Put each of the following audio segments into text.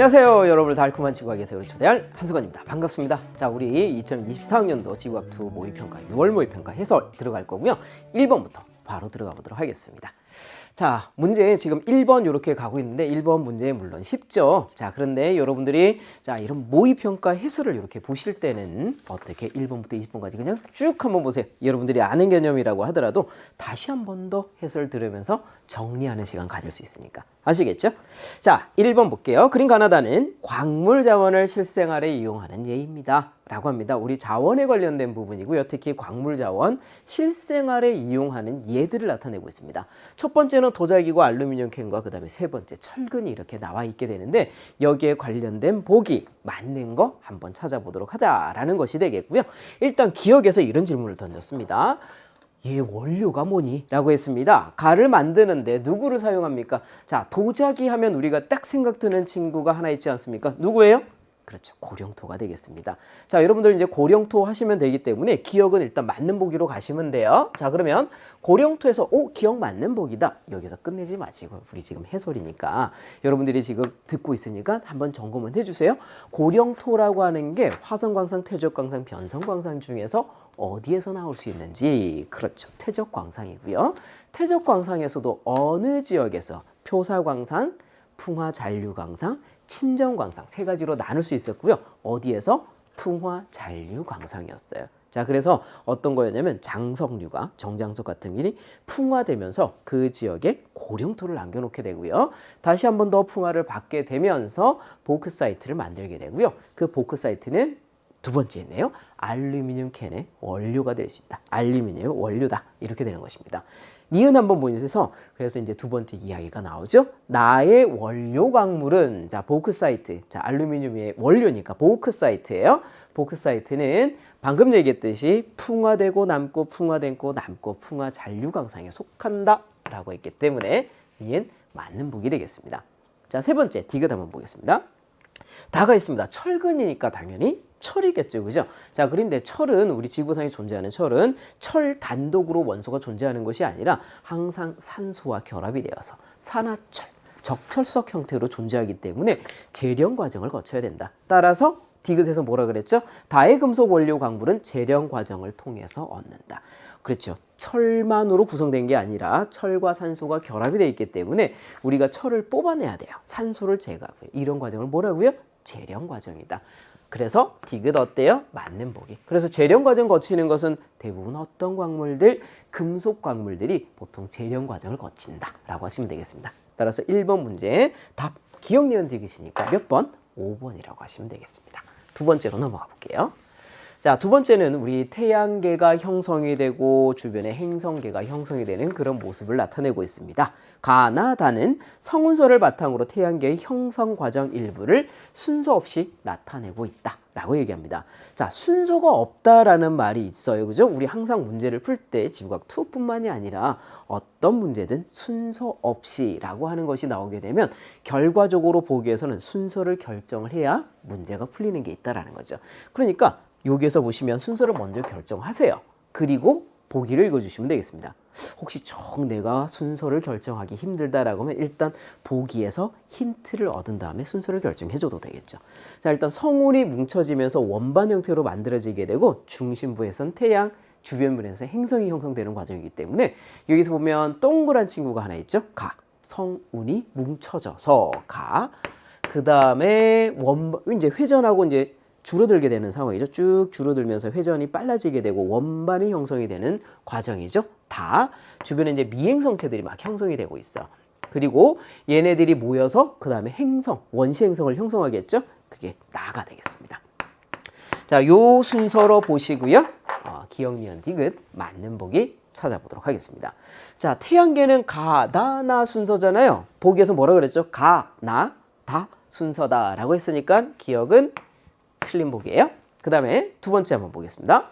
안녕하세요. 여러분을 달콤한 지구학의 세계로 초대할 한승관입니다. 반갑습니다. 자, 우리 2024학년도 지구학2 모의평가 6월 모의평가 해설 들어갈 거고요. 1번부터 바로 들어가 보도록 하겠습니다. 자, 문제 지금 1번 이렇게 가고 있는데 1번 문제 물론 쉽죠. 자, 그런데 여러분들이 자 이런 모의평가 해설을 이렇게 보실 때는 어떻게 1번부터 20번까지 그냥 쭉 한번 보세요. 여러분들이 아는 개념이라고 하더라도 다시 한 번 더 해설 들으면서 정리하는 시간 가질 수 있으니까. 아시겠죠? 자, 1번 볼게요. 그림 가나다는 광물 자원을 실생활에 이용하는 예입니다. 라고 합니다. 우리 자원에 관련된 부분이고요. 특히 광물 자원, 실생활에 이용하는 예들을 나타내고 있습니다. 첫 번째는 도자기고 알루미늄 캔과 그 다음에 세 번째 철근이 이렇게 나와 있게 되는데 여기에 관련된 보기 맞는 거 한번 찾아보도록 하자라는 것이 되겠고요. 일단 기억에서 이런 질문을 던졌습니다. 얘 원료가 뭐니? 라고 했습니다. 가를 만드는데 누구를 사용합니까? 자, 도자기 하면 우리가 딱 생각드는 친구가 하나 있지 않습니까? 누구예요? 그렇죠. 고령토가 되겠습니다. 자, 여러분들 이제 고령토 하시면 되기 때문에 기억은 일단 맞는 보기로 가시면 돼요. 자, 그러면 고령토에서 기억 맞는 보기다. 여기서 끝내지 마시고 우리 지금 해설이니까 여러분들이 지금 듣고 있으니까 한번 점검은 해주세요. 고령토라고 하는 게 화성광산, 퇴적광산, 변성광산 중에서 어디에서 나올 수 있는지. 그렇죠. 퇴적광산이고요. 퇴적광산에서도 어느 지역에서 표사광산, 풍화잔류광산, 침전광산 세 가지로 나눌 수 있었고요. 어디에서? 풍화잔류광산이었어요. 자, 그래서 어떤 거였냐면 장석류가 정장석 같은 길이 풍화되면서 그 지역에 고령토를 남겨놓게 되고요. 다시 한 번 더 풍화를 받게 되면서 보크사이트를 만들게 되고요. 그 보크사이트는 두 번째 있네요. 알루미늄 캔의 원료가 될 수 있다. 알루미늄 원료다. 이렇게 되는 것입니다. 니은 한번 보여주셔서 그래서 이제 두 번째 이야기가 나오죠. 나의 원료 광물은 자 보크사이트. 자 알루미늄의 원료니까 보크사이트예요. 보크사이트는 방금 얘기했듯이 풍화되고 남고 풍화되고 남고 풍화 잔류광산에 속한다라고 했기 때문에 니은 맞는 보기 되겠습니다. 자 세 번째 디귿 한번 보겠습니다. 다가 있습니다. 철근이니까 당연히 철이겠죠. 그죠? 자, 그런데 철은 우리 지구상에 존재하는 철은 철 단독으로 원소가 존재하는 것이 아니라 항상 산소와 결합이 되어서 산화철, 적철석 형태로 존재하기 때문에 재련 과정을 거쳐야 된다. 따라서 디귿에서 뭐라 그랬죠? 다의 금속 원료 광물은 재련 과정을 통해서 얻는다. 그렇죠. 철만으로 구성된 게 아니라 철과 산소가 결합이 되어 있기 때문에 우리가 철을 뽑아내야 돼요. 산소를 제거하고요. 이런 과정을 뭐라고요? 재련 과정이다. 그래서 디귿 어때요? 맞는 보기. 그래서 재련 과정 거치는 것은 대부분 어떤 광물들? 금속 광물들이 보통 재련 과정을 거친다라고 하시면 되겠습니다. 따라서 1번 문제 답 기억 니은 디귿이니까 몇 번? 5번이라고 하시면 되겠습니다. 두 번째로 넘어가 볼게요. 자, 두 번째는 우리 태양계가 형성이 되고 주변에 행성계가 형성이 되는 그런 모습을 나타내고 있습니다. 가나다는 성운소를 바탕으로 태양계의 형성 과정 일부를 순서 없이 나타내고 있다라고 얘기합니다. 자, 순서가 없다라는 말이 있어요. 그죠? 우리 항상 문제를 풀 때 지구과학 2뿐만이 아니라 어떤 문제든 순서 없이라고 하는 것이 나오게 되면 결과적으로 보기 위해서는 순서를 결정을 해야 문제가 풀리는 게 있다라는 거죠. 그러니까 여기에서 보시면 순서를 먼저 결정하세요. 그리고 보기를 읽어주시면 되겠습니다. 혹시 정 내가 순서를 결정하기 힘들다라고 하면 일단 보기에서 힌트를 얻은 다음에 순서를 결정해줘도 되겠죠. 자, 일단 성운이 뭉쳐지면서 원반 형태로 만들어지게 되고 중심부에선 태양, 주변부에서 행성이 형성되는 과정이기 때문에 여기서 보면 동그란 친구가 하나 있죠. 가. 성운이 뭉쳐져서 가. 그 다음에 원반, 이제 회전하고 이제 줄어들게 되는 상황이죠. 쭉 줄어들면서 회전이 빨라지게 되고 원반이 형성이 되는 과정이죠. 다 주변에 이제 미행성체들이 막 형성이 되고 있어. 그리고 얘네들이 모여서 그 다음에 행성, 원시 행성을 형성하겠죠. 그게 나가 되겠습니다. 자, 요 순서로 보시고요. 기억 니은 디귿 맞는 보기 찾아보도록 하겠습니다. 자, 태양계는 가, 나, 나 순서잖아요. 보기에서 뭐라 그랬죠? 가, 나, 다 순서다라고 했으니까 기억은 틀린 보기예요. 그 다음에 두 번째 한번 보겠습니다.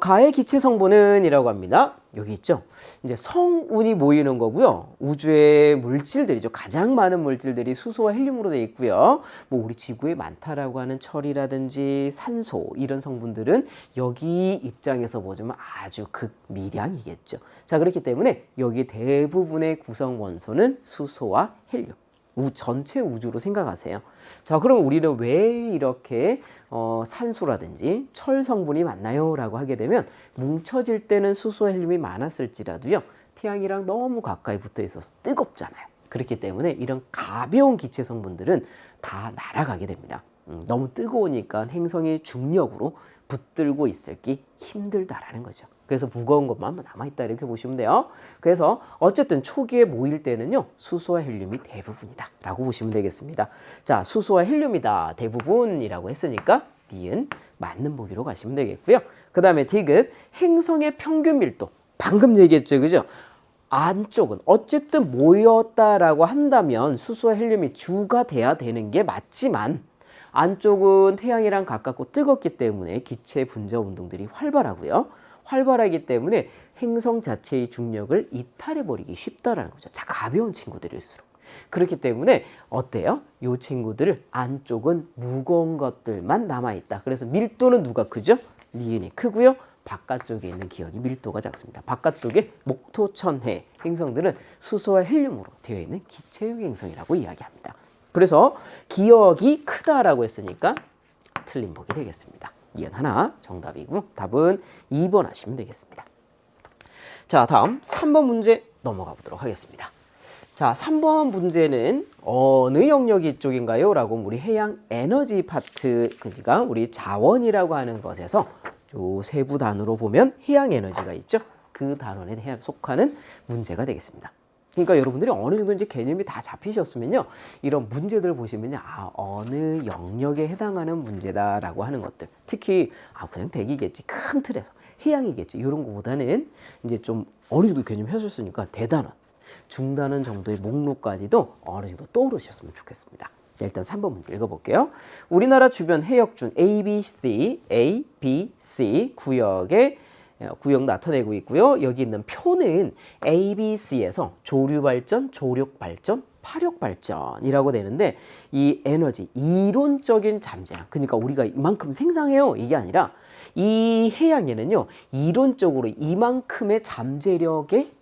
가의 기체 성분은 이라고 합니다. 여기 있죠. 이제 성운이 모이는 거고요. 우주의 물질들이죠. 가장 많은 물질들이 수소와 헬륨으로 되어 있고요. 뭐 우리 지구에 많다라고 하는 철이라든지 산소 이런 성분들은 여기 입장에서 보자면 아주 극미량이겠죠. 자, 그렇기 때문에 여기 대부분의 구성 원소는 수소와 헬륨. 전체 우주로 생각하세요. 자, 그럼 우리는 왜 이렇게 산소라든지 철 성분이 많나요? 라고 하게 되면 뭉쳐질 때는 수소와 헬륨이 많았을지라도요. 태양이랑 너무 가까이 붙어 있어서 뜨겁잖아요. 그렇기 때문에 이런 가벼운 기체 성분들은 다 날아가게 됩니다. 너무 뜨거우니까 행성의 중력으로 붙들고 있을기 힘들다라는 거죠. 그래서 무거운 것만 남아있다 이렇게 보시면 돼요. 그래서 어쨌든 초기에 모일 때는요. 수소와 헬륨이 대부분이다 라고 보시면 되겠습니다. 자, 수소와 헬륨이다 대부분이라고 했으니까 니은 맞는 보기로 가시면 되겠고요. 그 다음에 디귿 행성의 평균 밀도 방금 얘기했죠. 그죠? 안쪽은 어쨌든 모였다라고 한다면 수소와 헬륨이 주가 돼야 되는 게 맞지만 안쪽은 태양이랑 가깝고 뜨겁기 때문에 기체 분자 운동들이 활발하고요. 활발하기 때문에 행성 자체의 중력을 이탈해버리기 쉽다라는 거죠. 자, 가벼운 친구들일수록. 그렇기 때문에 어때요? 이 친구들을 안쪽은 무거운 것들만 남아있다. 그래서 밀도는 누가 크죠? 니은이 크고요. 바깥쪽에 있는 기억이 밀도가 작습니다. 바깥쪽에 목토천해 행성들은 수소와 헬륨으로 되어 있는 기체형 행성이라고 이야기합니다. 그래서 기억이 크다라고 했으니까 틀린 보기 되겠습니다. 니은 하나 정답이고 답은 2번 하시면 되겠습니다. 자, 다음 3번 문제 넘어가 보도록 하겠습니다. 자, 3번 문제는 어느 영역이 쪽인가요? 라고 우리 해양 에너지 파트, 그러니까 우리 자원이라고 하는 것에서 요 세부 단어로 보면 해양 에너지가 있죠. 그 단원에 속하는 문제가 되겠습니다. 그러니까 여러분들이 어느 정도 이제 개념이 다 잡히셨으면요. 이런 문제들 보시면요. 아, 어느 영역에 해당하는 문제다라고 하는 것들. 특히, 그냥 대기겠지. 큰 틀에서. 해양이겠지. 이런 거보다는 이제 좀 어느 정도 개념 하셨으니까 대단원, 중단원 정도의 목록까지도 어느 정도 떠오르셨으면 좋겠습니다. 자, 일단 3번 문제 읽어볼게요. 우리나라 주변 해역준 A, B, C 구역 나타내고 있고요. 여기 있는 표는 A, B, C에서 조류발전, 조력발전, 파력발전이라고 되는데 이 에너지, 이론적인 잠재량, 그러니까 우리가 이만큼 생성해요 이게 아니라 이 해양에는요 이론적으로 이만큼의 잠재력이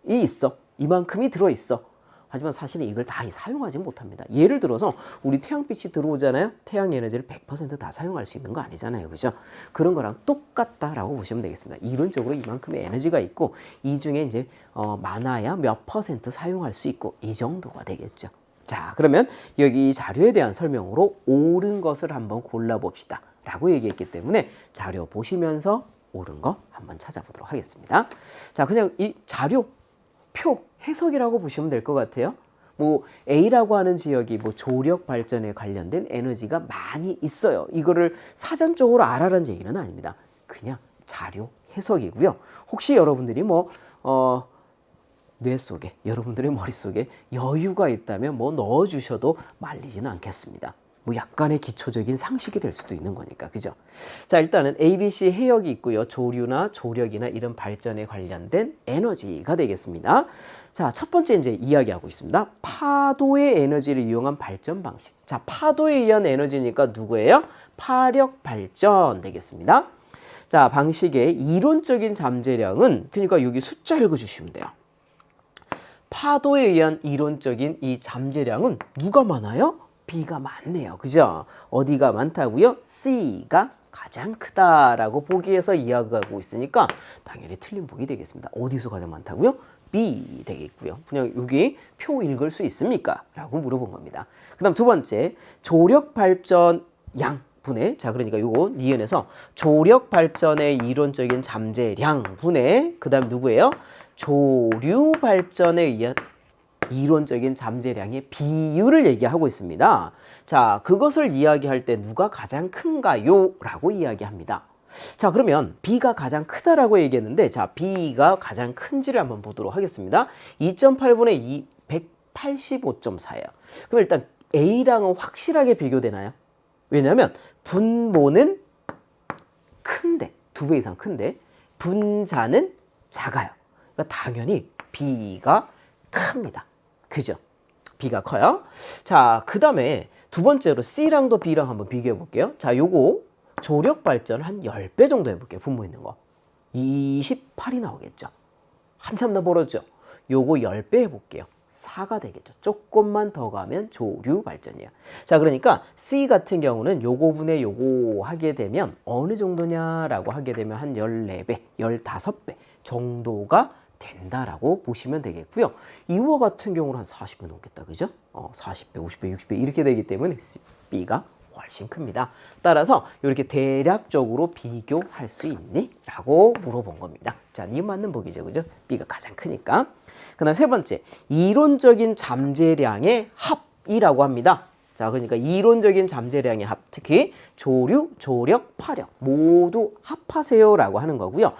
있어. 이만큼이 들어있어. 하지만 사실은 이걸 다 사용하지 못합니다. 예를 들어서 우리 태양빛이 들어오잖아요. 태양 에너지를 100% 다 사용할 수 있는 거 아니잖아요. 그죠? 그런 거랑 똑같다라고 보시면 되겠습니다. 이론적으로 이만큼의 에너지가 있고 이 중에 이제 많아야 몇 퍼센트 사용할 수 있고 이 정도가 되겠죠. 자, 그러면 여기 자료에 대한 설명으로 옳은 것을 한번 골라봅시다. 라고 얘기했기 때문에 자료 보시면서 옳은 거 한번 찾아보도록 하겠습니다. 자, 그냥 이 자료 표 해석이라고 보시면 될 것 같아요. 뭐 A라고 하는 지역이 뭐 조력 발전에 관련된 에너지가 많이 있어요. 이거를 사전적으로 알아라는 얘기는 아닙니다. 그냥 자료 해석이고요. 혹시 여러분들이 뇌 속에, 여러분들의 머릿속에 여유가 있다면 넣어 주셔도 말리지는 않겠습니다. 약간의 기초적인 상식이 될 수도 있는 거니까, 그죠? 자, 일단은 ABC 해역이 있고요. 조류나 조력이나 이런 발전에 관련된 에너지가 되겠습니다. 자, 첫 번째 이제 이야기하고 있습니다. 파도의 에너지를 이용한 발전 방식. 자, 파도에 의한 에너지니까 누구예요? 파력 발전 되겠습니다. 자, 방식의 이론적인 잠재량은, 그러니까 여기 숫자 읽어주시면 돼요. 파도에 의한 이론적인 이 잠재량은 누가 많아요? B가 많네요. 그죠? 어디가 많다고요? C가 가장 크다라고 보기에서 이야기하고 있으니까 당연히 틀린 보기 되겠습니다. 어디서 가장 많다고요? B 되겠고요. 그냥 여기 표 읽을 수 있습니까? 라고 물어본 겁니다. 그 다음 두 번째, 조력 발전 양분의, 자, 그러니까 요거 니은에서 조력 발전의 이론적인 잠재량 분의, 그 다음 누구예요? 조류 발전에 의한 이론적인 잠재량의 비율을 얘기하고 있습니다. 자, 그것을 이야기할 때 누가 가장 큰가요? 라고 이야기합니다. 자, 그러면 B가 가장 크다라고 얘기했는데, 자, B가 가장 큰지를 한번 보도록 하겠습니다. 2.8분의 2, 185.4예요. 그럼 일단 A랑은 확실하게 비교되나요? 왜냐하면 분모는 큰데, 2배 이상 큰데, 분자는 작아요. 그러니까 당연히 B가 큽니다. 그죠? B가 커요. 자, 그 다음에 두 번째로 C랑도 B랑 한번 비교해 볼게요. 자, 요거 조력 발전 한 10배 정도 해볼게요. 분모 있는 거. 28이 나오겠죠. 한참 더 벌어져. 요거 10배 해볼게요. 4가 되겠죠. 조금만 더 가면 조류 발전이야. 자, 그러니까 C 같은 경우는 요거 분의 요거 하게 되면 어느 정도냐라고 하게 되면 한 14배, 15배 정도가 된다라고 보시면 되겠고요. 이와 같은 경우는 한 40배 넘겠다. 그죠? 40배, 50배, 60배 이렇게 되기 때문에 B가 훨씬 큽니다. 따라서 이렇게 대략적으로 비교할 수 있니? 라고 물어본 겁니다. 자, 니 맞는 보기죠. 그죠? B가 가장 크니까. 그 다음 세 번째, 이론적인 잠재량의 합이라고 합니다. 자, 그러니까 이론적인 잠재량의 합, 특히 조류, 조력, 파력 모두 합하세요라고 하는 거고요.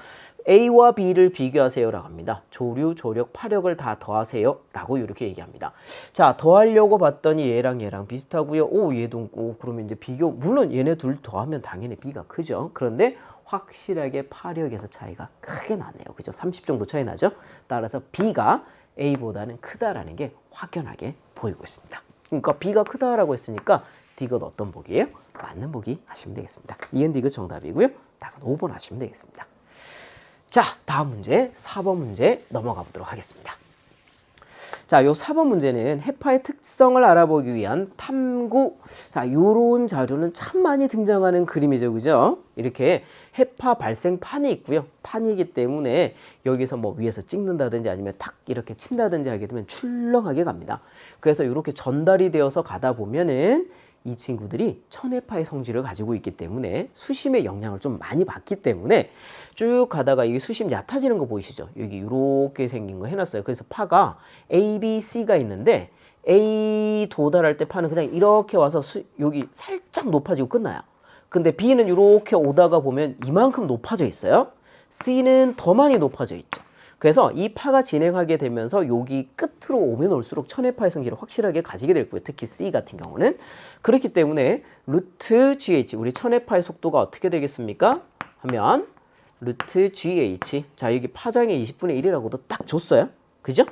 A와 B를 비교하세요라고 합니다. 조류, 조력, 파력을 다 더하세요라고 이렇게 얘기합니다. 자, 더하려고 봤더니 얘랑 비슷하고요. 오, 얘도 그러면 이제 비교, 물론 얘네 둘 더하면 당연히 B가 크죠. 그런데 확실하게 파력에서 차이가 크게 나네요. 그죠? 30 정도 차이 나죠? 따라서 B가 A보다는 크다라는 게 확연하게 보이고 있습니다. 그러니까 B가 크다라고 했으니까 디귿 어떤 보기예요? 맞는 보기 하시면 되겠습니다. 이은 디귿 정답이고요. 답은 5번 하시면 되겠습니다. 자, 다음 문제 4번 문제 넘어가 보도록 하겠습니다. 자, 요 4번 문제는 해파의 특성을 알아보기 위한 탐구. 자, 요런 자료는 참 많이 등장하는 그림이죠. 그죠? 이렇게 해파 발생 판이 있고요. 판이기 때문에 여기서 뭐 위에서 찍는다든지 아니면 탁 이렇게 친다든지 하게 되면 출렁하게 갑니다. 그래서 이렇게 전달이 되어서 가다 보면은 이 친구들이 천해파의 성질을 가지고 있기 때문에 수심의 영향을 좀 많이 받기 때문에 쭉 가다가 이게 수심 얕아지는 거 보이시죠? 여기 이렇게 생긴 거 해놨어요. 그래서 파가 A, B, C가 있는데 A 도달할 때 파는 그냥 이렇게 와서 여기 살짝 높아지고 끝나요. 근데 B는 이렇게 오다가 보면 이만큼 높아져 있어요. C는 더 많이 높아져 있죠. 그래서 이 파가 진행하게 되면서 여기 끝으로 오면 올수록 천해파의 성질을 확실하게 가지게 될 거예요. 특히 C 같은 경우는. 그렇기 때문에 루트 GH, 우리 천해파의 속도가 어떻게 되겠습니까? 하면 루트 GH. 자, 여기 파장의 20분의 1이라고도 딱 줬어요. 그죠?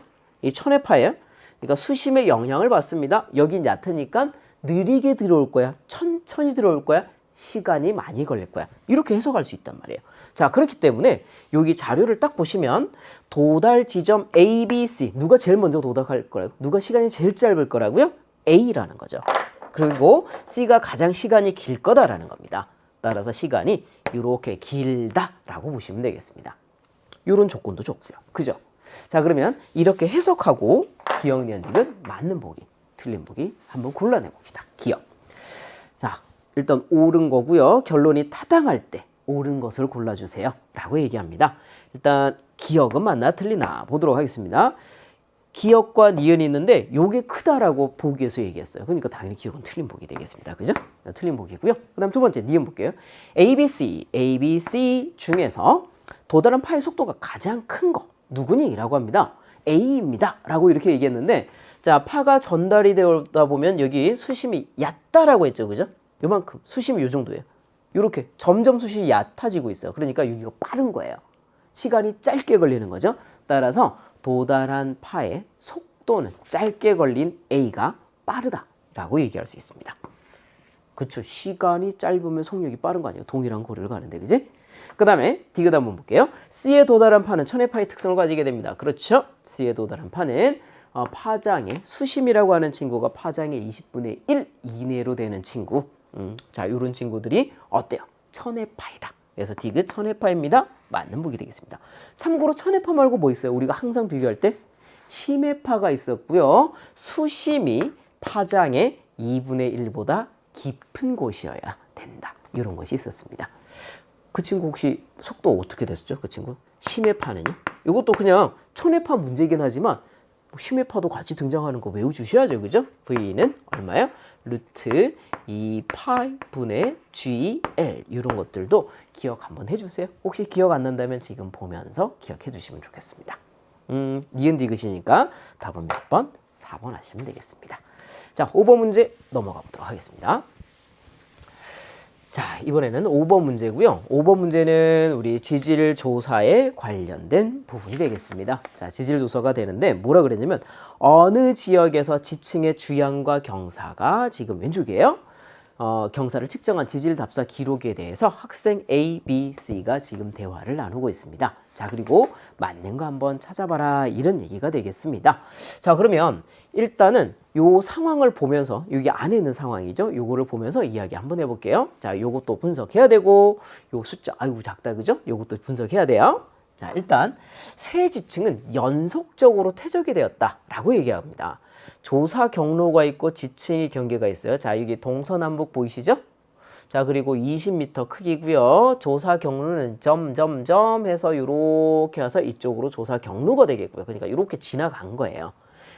이 천해파예요. 그러니까 수심의 영향을 받습니다. 여긴 얕으니까 느리게 들어올 거야. 천천히 들어올 거야. 시간이 많이 걸릴 거야. 이렇게 해석할 수 있단 말이에요. 자, 그렇기 때문에 여기 자료를 딱 보시면 도달 지점 A, B, C 누가 제일 먼저 도달할 거라고? 누가 시간이 제일 짧을 거라고요? A라는 거죠. 그리고 C가 가장 시간이 길 거다라는 겁니다. 따라서 시간이 이렇게 길다라고 보시면 되겠습니다. 이런 조건도 좋고요. 그죠? 자, 그러면 이렇게 해석하고 기억, 니은, 디귿 맞는 보기, 틀린 보기 한번 골라내 봅시다. 기억. 자, 일단 옳은 거고요. 결론이 타당할 때 옳은 것을 골라주세요 라고 얘기합니다. 일단 기억은 맞나 틀리나 보도록 하겠습니다. 기억과 니은이 있는데 요게 크다라고 보기에서 얘기했어요. 그러니까 당연히 기억은 틀린 보기 되겠습니다. 그죠? 틀린 보기고요. 그 다음 두 번째 니은 볼게요. ABC 중에서 도달한 파의 속도가 가장 큰 거 누구니? 라고 합니다. A입니다 라고 이렇게 얘기했는데, 자, 파가 전달이 되다 보면 여기 수심이 얕다라고 했죠. 그죠? 요만큼 수심이 요 정도예요. 이렇게 점점 수심이 얕아지고 있어요. 그러니까 여기가 빠른 거예요. 시간이 짧게 걸리는 거죠. 따라서 도달한 파의 속도는 짧게 걸린 A가 빠르다라고 얘기할 수 있습니다. 그쵸? 시간이 짧으면 속력이 빠른 거 아니에요? 동일한 거리를 가는데, 그지? 그 다음에 디귿 한번 볼게요. C에 도달한 파는 천해파의 특성을 가지게 됩니다. 그렇죠? C에 도달한 파는 파장의 수심이라고 하는 친구가 파장의 20분의 1 이내로 되는 친구. 자, 이런 친구들이 어때요? 천해파이다. 그래서 디귿 천해파입니다. 맞는 보기 되겠습니다. 참고로 천해파 말고 뭐 있어요? 우리가 항상 비교할 때 심해파가 있었고요. 수심이 파장의 2분의 1보다 깊은 곳이어야 된다. 이런 것이 있었습니다. 그 친구 혹시 속도 어떻게 됐었죠? 그 친구? 심해파는요? 이것도 그냥 천해파 문제이긴 하지만 심해파도 같이 등장하는 거 외워주셔야죠. 그죠? V는 얼마예요? 루트 2파이 분의 GL 이런 것들도 기억 한번 해주세요. 혹시 기억 안 난다면 지금 보면서 기억해 주시면 좋겠습니다. 니은 디귿이니까 답은 몇 번? 4번 하시면 되겠습니다. 자, 5번 문제 넘어가 보도록 하겠습니다. 자, 이번에는 5번 문제고요. 5번 문제는 우리 지질 조사에 관련된 부분이 되겠습니다. 자, 지질 조사가 되는데 뭐라 그랬냐면 어느 지역에서 지층의 주양과 경사가 지금 왼쪽이에요. 경사를 측정한 지질 답사 기록에 대해서 학생 A, B, C가 지금 대화를 나누고 있습니다. 자, 그리고 맞는 거 한번 찾아봐라 이런 얘기가 되겠습니다. 자, 그러면 일단은 요 상황을 보면서 여기 안에 있는 상황이죠. 요거를 보면서 이야기 한번 해볼게요. 자, 요것도 분석해야 되고 요 숫자 아이고 작다 그죠? 요것도 분석해야 돼요. 자, 일단 세 지층은 연속적으로 퇴적이 되었다라고 얘기합니다. 조사 경로가 있고 지층의 경계가 있어요. 자, 여기 동서남북 보이시죠? 자, 그리고 20m 크기고요. 조사 경로는 점점점 해서 이렇게 와서 이쪽으로 조사 경로가 되겠고요. 그러니까 이렇게 지나간 거예요.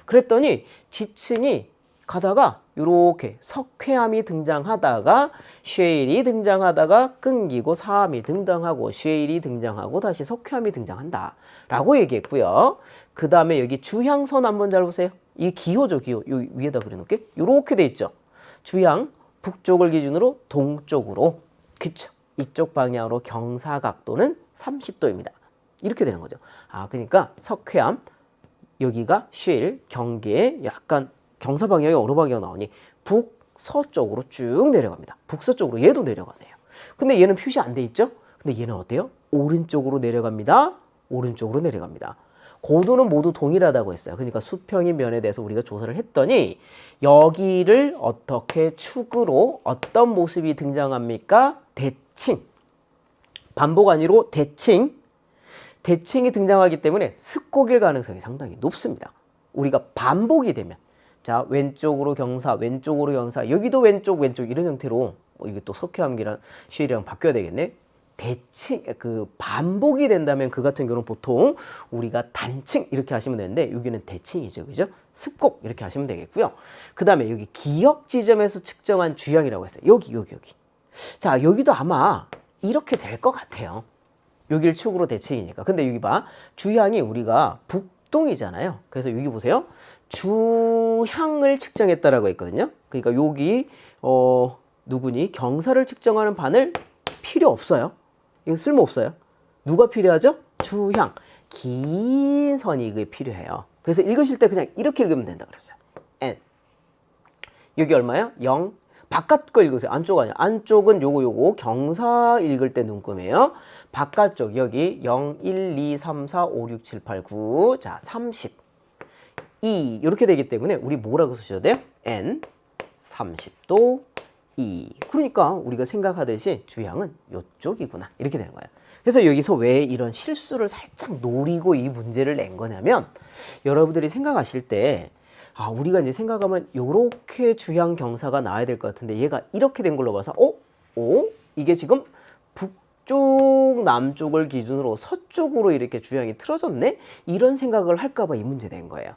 그랬더니 지층이 가다가 이렇게 석회암이 등장하다가 쉐일이 등장하다가 끊기고 사암이 등장하고 쉐일이 등장하고 다시 석회암이 등장한다 라고 얘기했고요. 그 다음에 여기 주향선 한번 잘 보세요. 이 기호죠, 기호. 여기 위에다 그려놓을게. 이렇게 돼 있죠. 주향 북쪽을 기준으로 동쪽으로, 그쵸? 이쪽 방향으로 경사각도는 30도입니다. 이렇게 되는 거죠. 아, 그러니까 석회암, 여기가 쉐일, 경계에 약간 경사 방향이 어느 방향 나오니 북서쪽으로 쭉 내려갑니다. 북서쪽으로 얘도 내려가네요. 근데 얘는 표시 안 돼 있죠? 근데 얘는 어때요? 오른쪽으로 내려갑니다. 오른쪽으로 내려갑니다. 고도는 모두 동일하다고 했어요. 그러니까 수평인 면에 대해서 우리가 조사를 했더니 여기를 어떻게 축으로 어떤 모습이 등장합니까? 대칭. 반복 아니로 대칭. 대칭이 등장하기 때문에 습곡일 가능성이 상당히 높습니다. 우리가 반복이 되면 자, 왼쪽으로 경사, 왼쪽으로 경사, 여기도 왼쪽, 왼쪽 이런 형태로 이게 또 석회암기랑 쉐일이랑 바뀌어야 되겠네. 대칭, 반복이 된다면 그 같은 경우는 보통 우리가 단층 이렇게 하시면 되는데 여기는 대칭이죠. 그죠? 습곡 이렇게 하시면 되겠고요. 그 다음에 여기 기역 지점에서 측정한 주향이라고 했어요. 여기. 자, 여기도 아마 이렇게 될 것 같아요. 여기를 축으로 대칭이니까. 근데 여기 봐. 주향이 우리가 북동이잖아요. 그래서 여기 보세요. 주향을 측정했다라고 했거든요. 그러니까 여기 누구니? 경사를 측정하는 바늘 필요 없어요. 이거 쓸모없어요. 누가 필요하죠? 주향. 긴 선이 이게 필요해요. 그래서 읽으실 때 그냥 이렇게 읽으면 된다 그랬어요. N. 여기 얼마요? 0. 바깥 거 읽으세요. 안쪽 아니야. 안쪽은 요거 경사 읽을 때 눈금이에요. 바깥쪽 여기 0, 1, 2, 3, 4, 5, 6, 7, 8, 9. 자, 30. 2 이렇게 되기 때문에 우리 뭐라고 쓰셔야 돼요? N 30도 2. 그러니까 우리가 생각하듯이 주향은 이쪽이구나 이렇게 되는 거예요. 그래서 여기서 왜 이런 실수를 살짝 노리고 이 문제를 낸 거냐면 여러분들이 생각하실 때 우리가 이제 생각하면 요렇게 주향 경사가 나와야 될 것 같은데 얘가 이렇게 된 걸로 봐서 이게 지금 북쪽 남쪽을 기준으로 서쪽으로 이렇게 주향이 틀어졌네? 이런 생각을 할까 봐 이 문제 낸 거예요.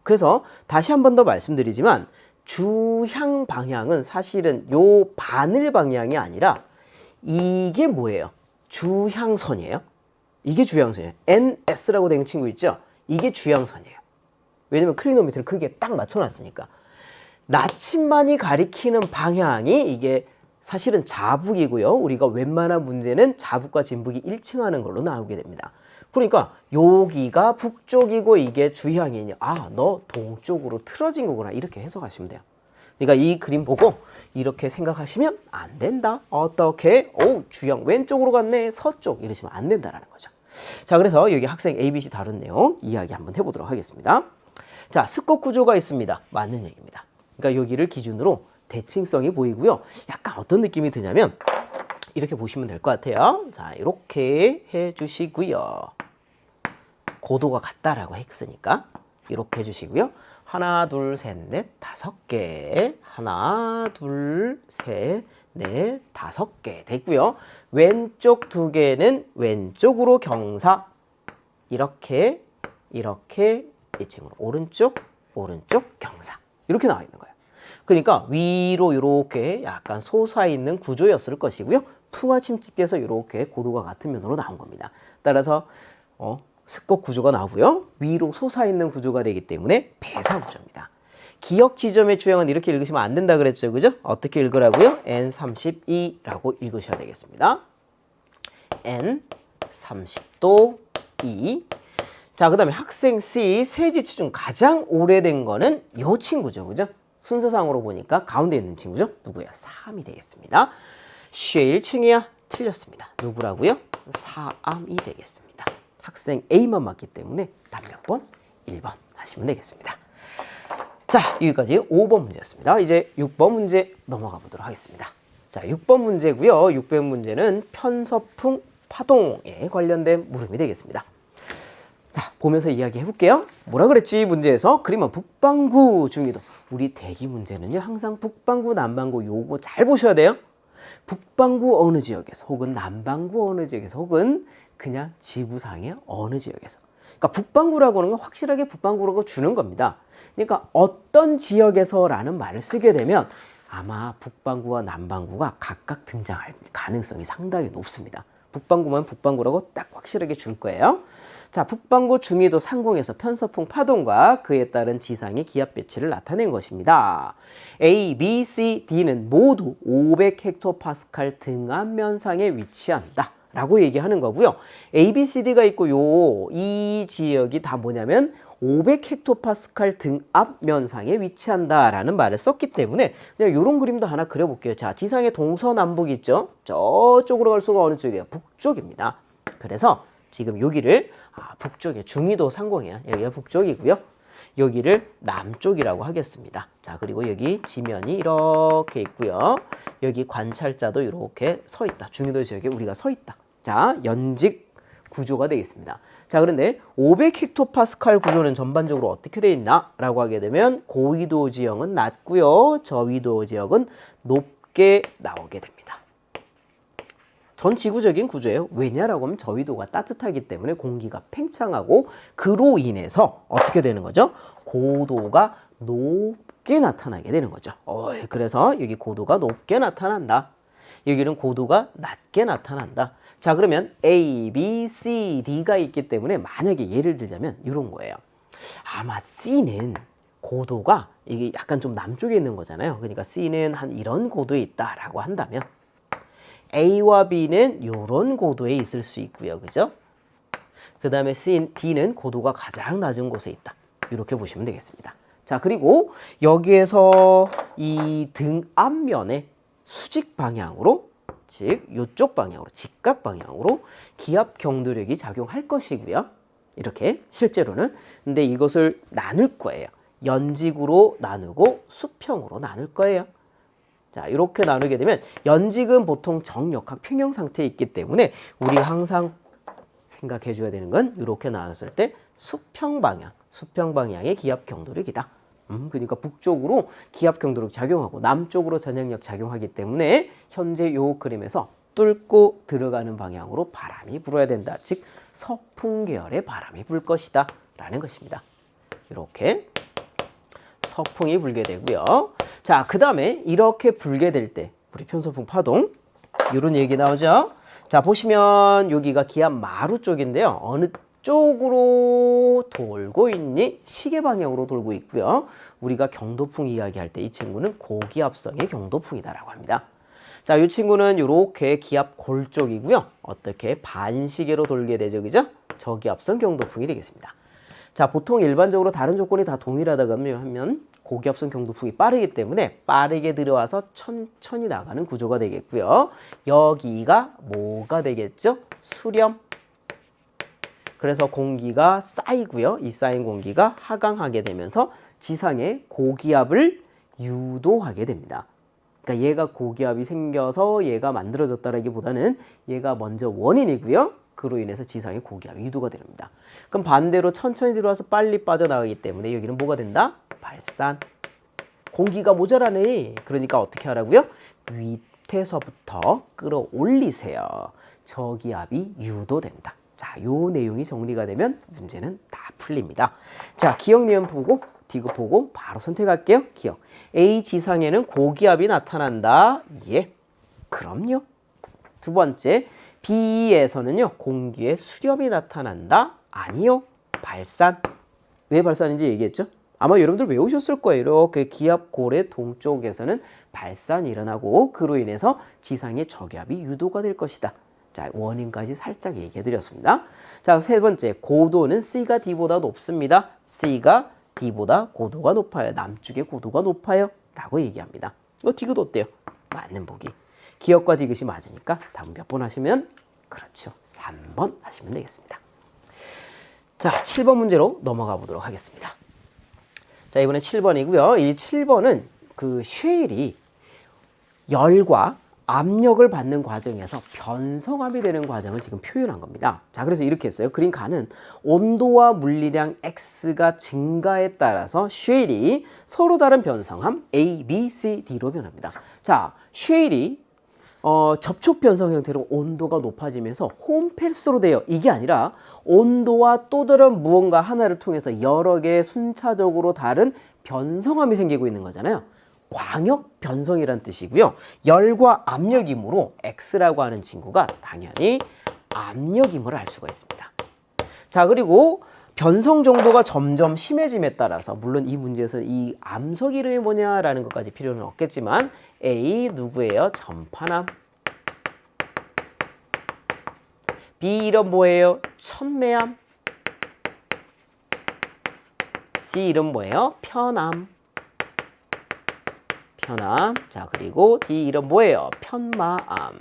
그래서 다시 한 번 더 말씀드리지만 주향 방향은 사실은 요 바늘 방향이 아니라 이게 뭐예요? 주향선이에요. 이게 주향선이에요. NS라고 된 친구 있죠? 이게 주향선이에요. 왜냐면 클리노미터를 크게 딱 맞춰놨으니까. 나침반이 가리키는 방향이 이게 사실은 자북이고요. 우리가 웬만한 문제는 자북과 진북이 일칭하는 걸로 나오게 됩니다. 그러니까 여기가 북쪽이고 이게 주향이냐. 너 동쪽으로 틀어진 거구나. 이렇게 해석하시면 돼요. 그러니까 이 그림 보고 이렇게 생각하시면 안 된다. 어떻게? 주향 왼쪽으로 갔네. 서쪽 이러시면 안 된다라는 거죠. 자, 그래서 여기 학생 ABC 다룬 내용 이야기 한번 해보도록 하겠습니다. 자, 습곡 구조가 있습니다. 맞는 얘기입니다. 그러니까 여기를 기준으로 대칭성이 보이고요. 약간 어떤 느낌이 드냐면 이렇게 보시면 될 것 같아요. 자, 이렇게 해주시고요. 고도가 같다라고 했으니까 이렇게 해주시고요. 하나, 둘, 셋, 넷, 5개. 하나, 둘, 셋, 넷, 5개 됐고요. 왼쪽 2개는 왼쪽으로 경사. 이렇게 이층으로 오른쪽 경사. 이렇게 나와 있는 거예요. 그러니까 위로 이렇게 약간 솟아있는 구조였을 것이고요. 풍화 침찍돼서 이렇게 고도가 같은 면으로 나온 겁니다. 따라서 습곡 구조가 나오고요. 위로 솟아있는 구조가 되기 때문에 배사 구조입니다. 기역 지점의 주향은 이렇게 읽으시면 안 된다 그랬죠. 그죠? 어떻게 읽으라고요? N32라고 읽으셔야 되겠습니다. N30도 2. 자, 그 다음에 학생 C 세 지층 중 가장 오래된 거는 이 친구죠. 그죠? 순서상으로 보니까 가운데 있는 친구죠. 누구야? 3이 되겠습니다. 쉐 1층이야? 틀렸습니다. 누구라고요? 4암이 되겠습니다. 학생 A만 맞기 때문에 답 몇 번? 1번 하시면 되겠습니다. 자, 여기까지 5번 문제였습니다. 이제 6번 문제 넘어가 보도록 하겠습니다. 자, 6번 문제고요. 6번 문제는 편서풍 파동에 관련된 물음이 되겠습니다. 자, 보면서 이야기해 볼게요. 뭐라 그랬지? 문제에서 그림은 북반구 중위도. 우리 대기 문제는요, 항상 북반구, 남반구 요거 잘 보셔야 돼요. 북반구 어느 지역에서 혹은 남반구 어느 지역에서 혹은 그냥 지구상의 어느 지역에서. 그러니까 북반구라고 하는 건 확실하게 북반구라고 주는 겁니다. 그러니까 어떤 지역에서라는 말을 쓰게 되면 아마 북반구와 남반구가 각각 등장할 가능성이 상당히 높습니다. 북반구만 북반구라고 딱 확실하게 줄 거예요. 자, 북반구 중위도 상공에서 편서풍 파동과 그에 따른 지상의 기압 배치를 나타낸 것입니다. A, B, C, D는 모두 500헥토파스칼 등압면상에 위치한다 라고 얘기하는 거고요. A, B, C, D가 있고 이 지역이 다 뭐냐면 500헥토파스칼 등압면상에 위치한다라는 말을 썼기 때문에 그냥 이런 그림도 하나 그려볼게요. 자, 지상의 동서남북 있죠? 저쪽으로 갈 수가 어느 쪽이에요? 북쪽입니다. 그래서 지금 여기를 북쪽에 중위도 상공이야. 여기가 북쪽이고요. 여기를 남쪽이라고 하겠습니다. 자, 그리고 여기 지면이 이렇게 있고요. 여기 관찰자도 이렇게 서 있다. 중위도 지역에 우리가 서 있다. 자, 연직 구조가 되겠습니다. 자, 그런데 500헥토파스칼 구조는 전반적으로 어떻게 되어 있나? 라고 하게 되면 고위도 지역은 낮고요. 저위도 지역은 높게 나오게 됩니다. 전 지구적인 구조예요. 왜냐라고 하면 저위도가 따뜻하기 때문에 공기가 팽창하고 그로 인해서 어떻게 되는 거죠? 고도가 높게 나타나게 되는 거죠. 그래서 여기 고도가 높게 나타난다. 여기는 고도가 낮게 나타난다. 자, 그러면 A, B, C, D가 있기 때문에 만약에 예를 들자면 이런 거예요. 아마 C는 고도가 이게 약간 좀 남쪽에 있는 거잖아요. 그러니까 C는 한 이런 고도에 있다라고 한다면 A와 B는 이런 고도에 있을 수 있고요. 그죠? 그 다음에 D는 고도가 가장 낮은 곳에 있다. 이렇게 보시면 되겠습니다. 자, 그리고 여기에서 이 등 앞면에 수직 방향으로, 즉 이쪽 방향으로, 직각 방향으로 기압 경도력이 작용할 것이고요. 이렇게 실제로는. 근데 이것을 나눌 거예요. 연직으로 나누고 수평으로 나눌 거예요. 자, 이렇게 나누게 되면 연직은 보통 정역학 평형 상태에 있기 때문에 우리가 항상 생각해 줘야 되는 건 이렇게 나눴을 때 수평 방향의 기압 경도력이다. 그러니까 북쪽으로 기압 경도력 작용하고 남쪽으로 전향력 작용하기 때문에 현재 이 그림에서 뚫고 들어가는 방향으로 바람이 불어야 된다. 즉 서풍 계열의 바람이 불 것이다 라는 것입니다. 이렇게 서풍이 불게 되고요. 자, 그 다음에 이렇게 불게 될 때 우리 편서풍 파동 이런 얘기 나오죠. 자, 보시면 여기가 기압 마루 쪽인데요. 어느 쪽으로 돌고 있니? 시계 방향으로 돌고 있고요. 우리가 경도풍 이야기할 때 이 친구는 고기압성의 경도풍이다라고 합니다. 자, 이 친구는 이렇게 기압 골 쪽이고요. 어떻게 반시계로 돌게 되죠, 그죠? 저기압성 경도풍이 되겠습니다. 자, 보통 일반적으로 다른 조건이 다 동일하다고 하면 고기압성 경도풍이 빠르기 때문에 빠르게 들어와서 천천히 나가는 구조가 되겠고요. 여기가 뭐가 되겠죠? 수렴. 그래서 공기가 쌓이고요. 이 쌓인 공기가 하강하게 되면서 지상에 고기압을 유도하게 됩니다. 그러니까 얘가 고기압이 생겨서 얘가 만들어졌다라기보다는 얘가 먼저 원인이고요. 그로 인해서 지상에 고기압이 유도가 됩니다. 그럼 반대로 천천히 들어와서 빨리 빠져나가기 때문에 여기는 뭐가 된다? 발산. 공기가 모자라네. 그러니까 어떻게 하라고요? 밑에서부터 끌어올리세요. 저기압이 유도된다. 자, 요 내용이 정리가 되면 문제는 다 풀립니다. 자, 기억 내용 보고 디귿 보고 바로 선택할게요. 기억. A 지상에는 고기압이 나타난다. 예. 그럼요. 두 번째, B에서는요. 공기의 수렴이 나타난다. 아니요. 발산. 왜 발산인지 얘기했죠? 아마 여러분들 외우셨을 거예요. 이렇게 기압골의 동쪽에서는 발산이 일어나고 그로 인해서 지상의 저기압이 유도가 될 것이다. 자, 원인까지 살짝 얘기해 드렸습니다. 자, 세 번째, 고도는 C가 D보다 높습니다. C가 D보다 고도가 높아요. 남쪽의 고도가 높아요. 라고 얘기합니다. 이거 디귿 어때요? 맞는 보기. 기역과 디귿이 맞으니까 답은 몇 번 하시면? 그렇죠. 3번 하시면 되겠습니다. 자, 7번 문제로 넘어가 보도록 하겠습니다. 자, 이번에 7번이고요. 이 7번은 그 쉐일이 열과 압력을 받는 과정에서 변성압이 되는 과정을 지금 표현한 겁니다. 자, 그래서 이렇게 했어요. 그림 가는 온도와 물리량 X가 증가에 따라서 쉐일이 서로 다른 변성함 A, B, C, D로 변합니다. 자, 쉐일이 접촉 변성 형태로 온도가 높아지면서 홈패스로 돼요. 이게 아니라 온도와 또 다른 무언가 하나를 통해서 여러 개의 순차적으로 다른 변성함이 생기고 있는 거잖아요. 광역 변성이란 뜻이고요. 열과 압력이므로 X라고 하는 친구가 당연히 압력임을 알 수가 있습니다. 자, 그리고 변성 정도가 점점 심해짐에 따라서 물론 이 문제에서 이 암석 이름이 뭐냐라는 것까지 필요는 없겠지만 A 누구예요? 전파남. B 이름 뭐예요? 천매암. C 이름 뭐예요? 편암. 편암. 자, 그리고 D 이름 뭐예요? 편마암.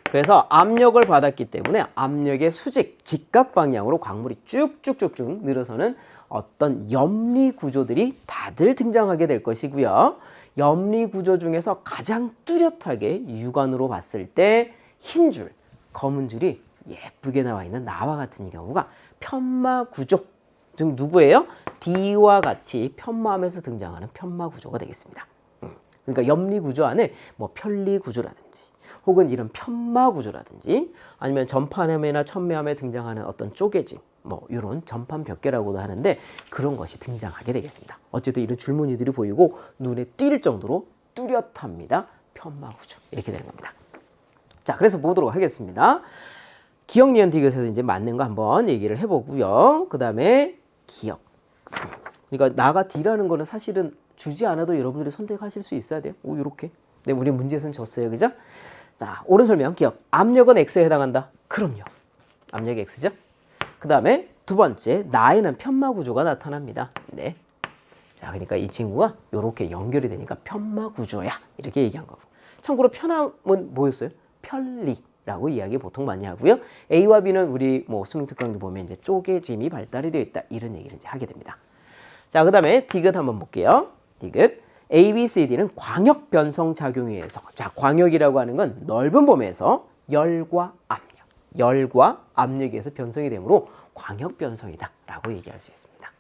그래서 압력을 받았기 때문에 압력의 수직, 직각 방향으로 광물이 쭉쭉쭉쭉 늘어서는 어떤 염리 구조들이 다들 등장하게 될 것이고요. 염리 구조 중에서 가장 뚜렷하게 육안으로 봤을 때 흰 줄, 검은 줄이 예쁘게 나와 있는 나와 같은 경우가 편마 구조, 즉 누구예요? D와 같이 편마암에서 등장하는 편마 구조가 되겠습니다. 그러니까 염리 구조 안에 뭐 편리 구조라든지 혹은 이런 편마 구조라든지 아니면 전판암이나 천매암에 등장하는 어떤 쪼개짐, 뭐 이런 전판 벽계라고도 하는데 그런 것이 등장하게 되겠습니다. 어쨌든 이런 줄무늬들이 보이고 눈에 띌 정도로 뚜렷합니다. 편마 구조 이렇게 되는 겁니다. 자, 그래서 보도록 하겠습니다. 기역, 니은, 디귿에서 이제 맞는 거 한번 얘기를 해보고요. 그 다음에 기역. 그러니까 나가 D라는 거는 사실은 주지 않아도 여러분들이 선택하실 수 있어야 돼요. 오, 요렇게. 네, 우리 문제에서는 졌어요. 그죠? 자, 옳은 설명, 기역. 압력은 X에 해당한다. 그럼요. 압력이 X죠? 그 다음에 두 번째, 나에는 편마 구조가 나타납니다. 네. 자, 그러니까 이 친구가 요렇게 연결이 되니까 편마 구조야. 이렇게 얘기한 거고. 참고로 편함은 뭐였어요? 편리라고 이야기 보통 많이 하고요. A와 B는 우리 뭐 수능 특강도 보면 이제 쪼개짐이 발달이 되어 있다. 이런 얘기를 이제 하게 됩니다. 자, 그 다음에 디귿 한번 볼게요. 디귿. A, B, C, D는 광역 변성 작용에 의해서, 자, 광역이라고 하는 건 넓은 범위에서 열과 압력에 의해서 변성이 되므로 광역 변성이다 라고 얘기할 수 있습니다.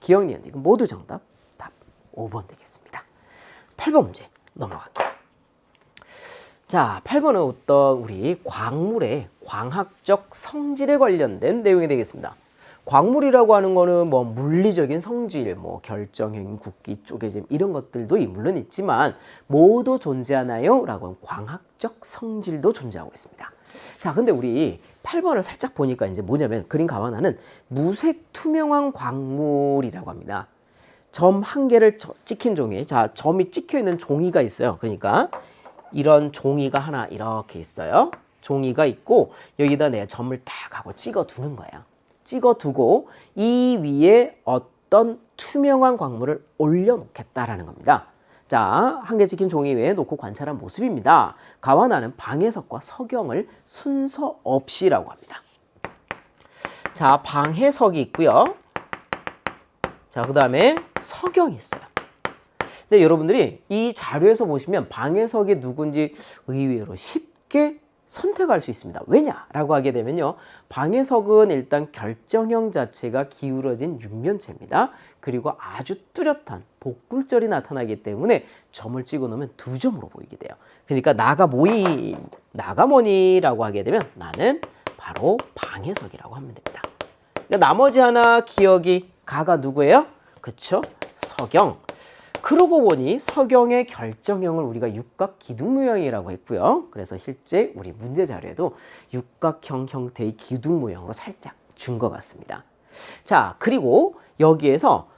기역, 니은, 디귿 모두 정답. 답 5번 되겠습니다. 8번 문제 넘어갈게요. 자, 8번은 어떤 우리 광물의 광학적 성질에 관련된 내용이 되겠습니다. 광물이라고 하는 거는 뭐 물리적인 성질, 뭐 결정형, 굵기, 쪼개짐 이런 것들도 물론 있지만 모두 존재하나요? 라고 하면 광학적 성질도 존재하고 있습니다. 자, 근데 우리 8번을 살짝 보니까 이제 뭐냐면 그림 감안하는 무색 투명한 광물이라고 합니다. 점 한 개를 찍힌 종이, 자, 점이 찍혀 있는 종이가 있어요. 그러니까 이런 종이가 하나 이렇게 있어요. 종이가 있고 여기다 내가 점을 딱 하고 찍어 두는 거예요. 찍어 두고 이 위에 어떤 투명한 광물을 올려놓겠다라는 겁니다. 자, 한 개 찍힌 종이 위에 놓고 관찰한 모습입니다. 가와나는 방해석과 석영을 순서 없이라고 합니다. 자, 방해석이 있고요. 자, 그 다음에 석영이 있어요. 근데 여러분들이 이 자료에서 보시면 방해석이 누군지 의외로 쉽게 선택할 수 있습니다. 왜냐라고 하게 되면요. 방해석은 일단 결정형 자체가 기울어진 육면체입니다. 그리고 아주 뚜렷한 복불절이 나타나기 때문에 점을 찍어 놓으면 두 점으로 보이게 돼요. 그러니까 나가뭐니라고 하게 되면 나는 바로 방해석이라고 하면 됩니다. 그러니까 나머지 하나 기억이 가가 누구예요? 그쵸? 석영. 그러고 보니 석영의 결정형을 우리가 육각 기둥 모양이라고 했고요. 그래서 실제 우리 문제 자료에도 육각형 형태의 기둥 모양으로 살짝 준 것 같습니다. 자, 그리고 여기에서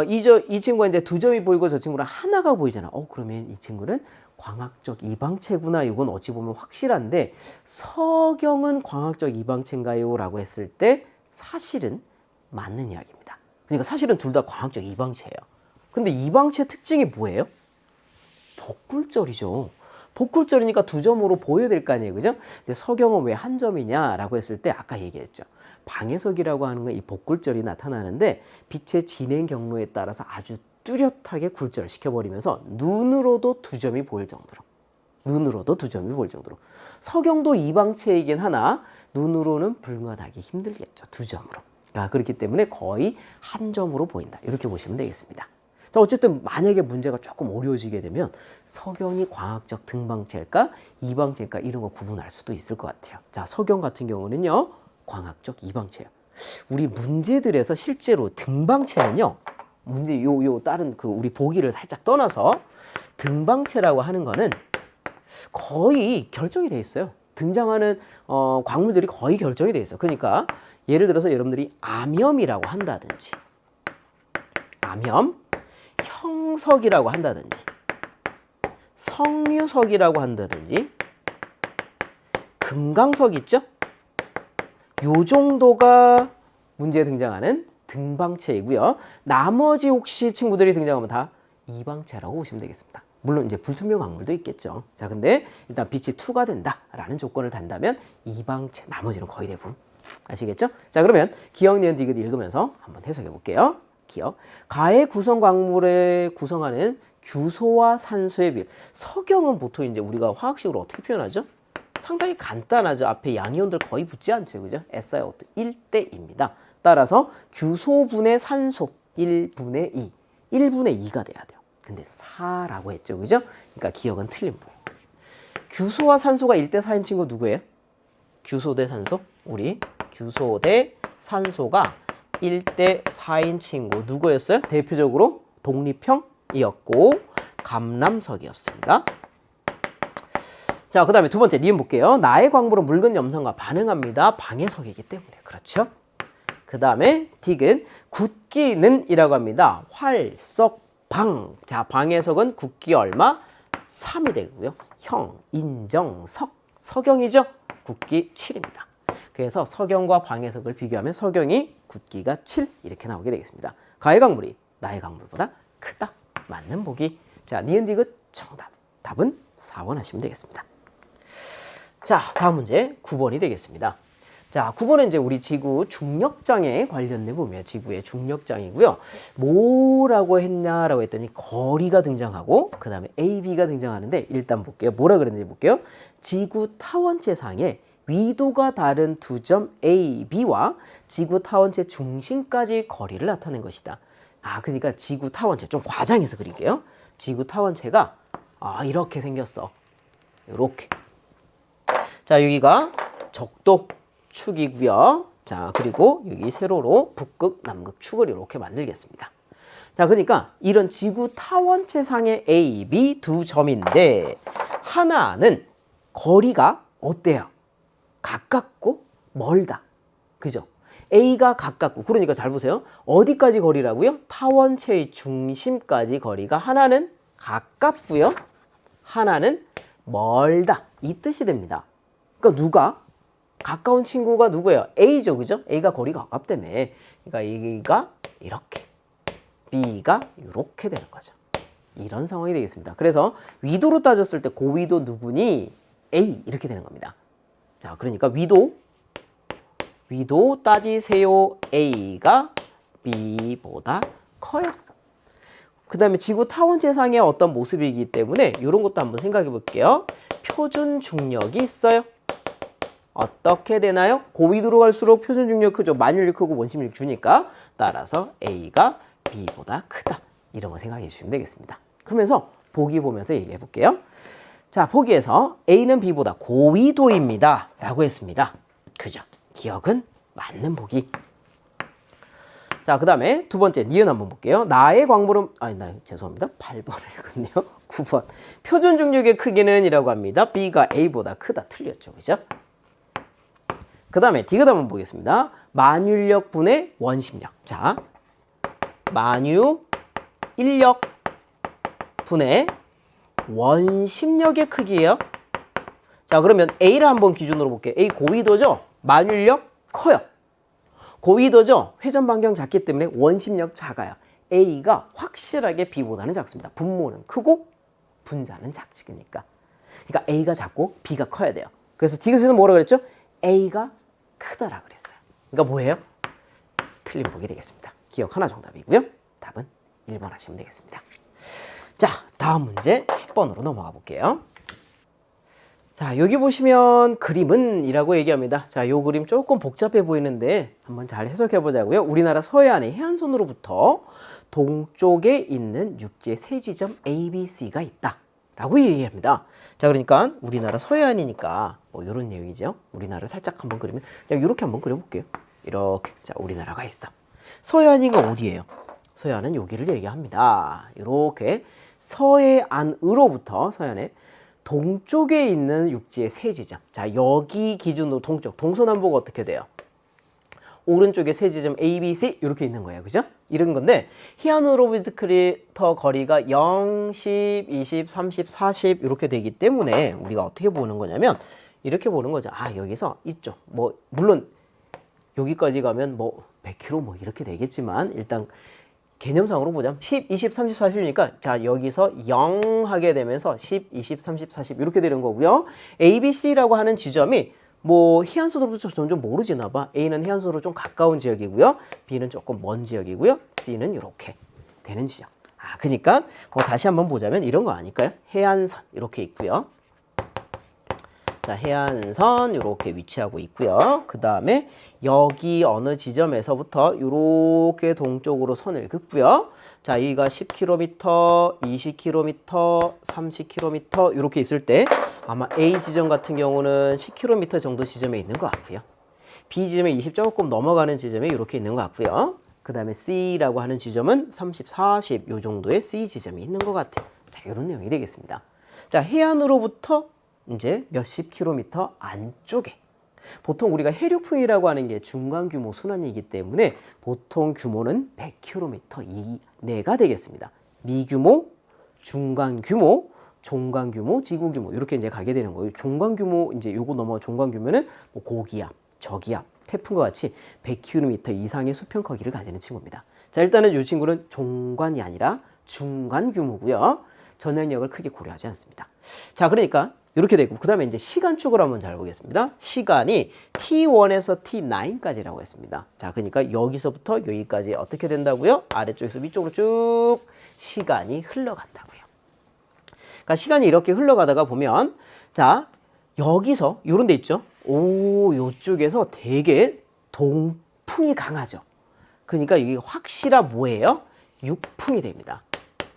이 친구가 이제 두 점이 보이고 저 친구는 하나가 보이잖아. 그러면 이 친구는 광학적 이방체구나. 이건 어찌 보면 확실한데 석영은 광학적 이방체인가요? 라고 했을 때 사실은 맞는 이야기입니다. 그러니까 사실은 둘 다 광학적 이방체예요. 근데 이방체 특징이 뭐예요? 복굴절이죠. 복굴절이니까 두 점으로 보여야 될 거 아니에요. 그죠? 근데 석영은 왜 한 점이냐라고 했을 때 아까 얘기했죠. 방해석이라고 하는 건 이 복굴절이 나타나는데 빛의 진행 경로에 따라서 아주 뚜렷하게 굴절을 시켜버리면서 눈으로도 두 점이 보일 정도로. 눈으로도 두 점이 보일 정도로. 석영도 이방체이긴 하나 눈으로는 불가하기 힘들겠죠. 두 점으로. 그렇기 때문에 거의 한 점으로 보인다. 이렇게 보시면 되겠습니다. 자, 어쨌든 만약에 문제가 조금 어려워지게 되면 석영이 광학적 등방체일까 이방체일까 이런 거 구분할 수도 있을 것 같아요. 자, 석영 같은 경우는요. 광학적 이방체예요. 우리 문제들에서 실제로 등방체는요. 문제 요 다른 그 우리 보기를 살짝 떠나서 등방체라고 하는 거는 거의 결정이 돼 있어요. 등장하는 광물들이 거의 결정이 돼 있어요. 그러니까 예를 들어서 여러분들이 암염이라고 한다든지 암염, 형석이라고 한다든지 성류석이라고 한다든지 금강석 있죠? 요 정도가 문제에 등장하는 등방체이고요. 나머지 혹시 친구들이 등장하면 다 이방체라고 보시면 되겠습니다. 물론 이제 불투명 광물도 있겠죠. 자, 근데 일단 빛이 투가 된다라는 조건을 단다면 이방체, 나머지는 거의 대부분. 아시겠죠? 자, 그러면 기억, 니은, 디귿 읽으면서 한번 해석해 볼게요. 기억. 가의 구성 광물에 구성하는 규소와 산소의 비율. 석영은 보통 이제 우리가 화학식으로 어떻게 표현하죠? 상당히 간단하죠. 앞에 양이온들 거의 붙지 않죠. 그죠? SiO2 1대입니다. 따라서 규소분의 산소 1분의 2. 1분의 2가 돼야 돼요. 근데 4라고 했죠. 그죠? 그러니까 기억은 틀린 거예요. 규소와 산소가 1대 4인 친구 누구예요? 규소 대 산소? 우리 규소 대 산소가 1대 4인 친구 누구였어요? 대표적으로 독립형이었고 감람석이었습니다. 자, 그 다음에 두 번째 니은 볼게요. 나의 광물은 묽은 염산과 반응합니다. 방해석이기 때문에. 그렇죠? 그 다음에 디귿 굳기는 이라고 합니다. 활석 방. 자, 방해석은 굳기 얼마? 3이 되고요. 형, 인정, 석. 석영이죠? 굳기 7입니다. 그래서 석영과 방해석을 비교하면 석영이 굳기가 7 이렇게 나오게 되겠습니다. 가의 광물이 나의 광물보다 크다. 맞는 보기. 자, 니은 디귿 정답. 답은 4번 하시면 되겠습니다. 자, 다음 문제 9번이 되겠습니다. 자, 9번은 이제 우리 지구 중력장에 관련된 부분이에요. 지구의 중력장이고요. 뭐라고 했냐라고 했더니 거리가 등장하고 그 다음에 AB가 등장하는데 일단 볼게요. 뭐라 그랬는지 볼게요. 지구 타원체상에 위도가 다른 두 점 AB와 지구 타원체 중심까지 거리를 나타낸 것이다. 그러니까 지구 타원체 좀 과장해서 그릴게요. 지구 타원체가 이렇게 생겼어. 이렇게. 자, 여기가 적도 축이고요. 자, 그리고 여기 세로로 북극, 남극 축을 이렇게 만들겠습니다. 자, 그러니까 이런 지구 타원체상의 A, B 두 점인데 하나는 거리가 어때요? 가깝고 멀다. 그죠? A가 가깝고 그러니까 잘 보세요. 어디까지 거리라고요? 타원체의 중심까지 거리가 하나는 가깝고요. 하나는 멀다. 이 뜻이 됩니다. 그러니까 누가? 가까운 친구가 누구예요? A죠. 그죠? A가 거리가 가깝다며. 그러니까 A가 이렇게, B가 이렇게 되는 거죠. 이런 상황이 되겠습니다. 그래서 위도로 따졌을 때 고위도 누구니? A 이렇게 되는 겁니다. 자, 그러니까 위도 따지세요. A가 B보다 커요. 그 다음에 지구 타원체상의 어떤 모습이기 때문에 이런 것도 한번 생각해 볼게요. 표준 중력이 있어요. 어떻게 되나요? 고위도로 갈수록 표준 중력 크죠. 만율이 크고 원심력이 주니까 따라서 A가 B보다 크다. 이런 거 생각해 주시면 되겠습니다. 그러면서 보기 보면서 얘기해 볼게요. 자, 보기에서 A는 B보다 고위도입니다. 라고 했습니다. 그죠? 기억은 맞는 보기. 자, 그 다음에 두 번째 니은 한번 볼게요. 나의 광물은 죄송합니다. 8번을 읽었네요. 9번. 표준 중력의 크기는 이라고 합니다. B가 A보다 크다. 틀렸죠. 그죠? 그 다음에 디귿 한번 보겠습니다. 만율력 분의 원심력. 자, 만유인력 분의 원심력의 크기예요. 자, 그러면 A를 한번 기준으로 볼게요. A 고위도죠? 만율력 커요. 고위도죠. 회전 반경 작기 때문에 원심력 작아요. A가 확실하게 B보다는 작습니다. 분모는 크고 분자는 작으니까. 그러니까 A가 작고 B가 커야 돼요. 그래서 디귿에서 뭐라 그랬죠? A가 크다라 그랬어요. 그러니까 뭐예요? 틀린 보기 되겠습니다. 기억 하나 정답이고요. 답은 1번 하시면 되겠습니다. 자, 다음 문제 10번으로 넘어가 볼게요. 자, 여기 보시면 그림은 이라고 얘기합니다. 자, 요 그림 조금 복잡해 보이는데 한번 잘 해석해 보자고요. 우리나라 서해안의 해안선으로부터 동쪽에 있는 육지의 세 지점 A, B, C가 있다 라고 얘기합니다. 자, 그러니까 우리나라 서해안이니까 뭐 이런 내용이죠. 우리나라를 살짝 한번 그리면 그냥 이렇게 한번 그려볼게요. 이렇게. 자, 우리나라가 있어. 서해안이가 어디예요? 서해안은 여기를 얘기합니다. 이렇게 서해안으로부터 서해안의 동쪽에 있는 육지의 세 지점. 자, 여기 기준으로 동쪽, 동서남북 어떻게 돼요? 오른쪽에 세 지점 A, B, C 이렇게 있는 거예요. 그죠? 이런 건데 해안으로부터 거리가 0, 10, 20, 30, 40 이렇게 되기 때문에 우리가 어떻게 보는 거냐면 이렇게 보는 거죠. 아, 여기서 이쪽 뭐 물론 여기까지 가면 뭐 100km 뭐 이렇게 되겠지만 일단 개념상으로 보자면 10, 20, 30, 40이니까 자, 여기서 0 하게 되면서 10, 20, 30, 40 이렇게 되는 거고요. A, B, C라고 하는 지점이 뭐 해안선으로부터 점점 멀어지나 봐. A는 해안선으로 좀 가까운 지역이고요. B는 조금 먼 지역이고요. C는 이렇게 되는 지역. 아, 그러니까 뭐 다시 한번 보자면 이런 거 아닐까요? 해안선 이렇게 있고요. 자, 해안선 이렇게 위치하고 있고요. 그 다음에 여기 어느 지점에서부터 이렇게 동쪽으로 선을 긋고요. 자, 여기가 10km, 20km, 30km 이렇게 있을 때 아마 A 지점 같은 경우는 10km 정도 지점에 있는 것 같고요. B 지점에 20 조금 넘어가는 지점에 이렇게 있는 것 같고요. 그 다음에 C라고 하는 지점은 30, 40 이 정도의 C 지점이 있는 것 같아요. 자, 이런 내용이 되겠습니다. 자, 해안으로부터 이제 몇십 킬로미터 안쪽에 보통 우리가 해류풍이라고 하는 게 중간 규모 순환이기 때문에 보통 규모는 100km 이내가 되겠습니다. 미규모, 중간 규모, 종간 규모, 지구 규모 이렇게 이제 가게 되는 거예요. 종간 규모 이제 요거 넘어 종간 규모는 뭐 고기압, 저기압, 태풍과 같이 100km 이상의 수평 크기를 가지는 친구입니다. 자, 일단은 이 친구는 종간이 아니라 중간 규모고요. 전향력을 크게 고려하지 않습니다. 자, 그러니까 이렇게 되고 그 다음에 이제 시간축을 한번 잘 보겠습니다. 시간이 T1에서 T9까지라고 했습니다. 자, 그러니까 여기서부터 여기까지 어떻게 된다고요? 아래쪽에서 위쪽으로 쭉 시간이 흘러간다고요. 그러니까 시간이 이렇게 흘러가다가 보면 자, 여기서 요런 데 있죠? 오, 요쪽에서 되게 동풍이 강하죠. 그러니까 이게 확실한 뭐예요? 육풍이 됩니다.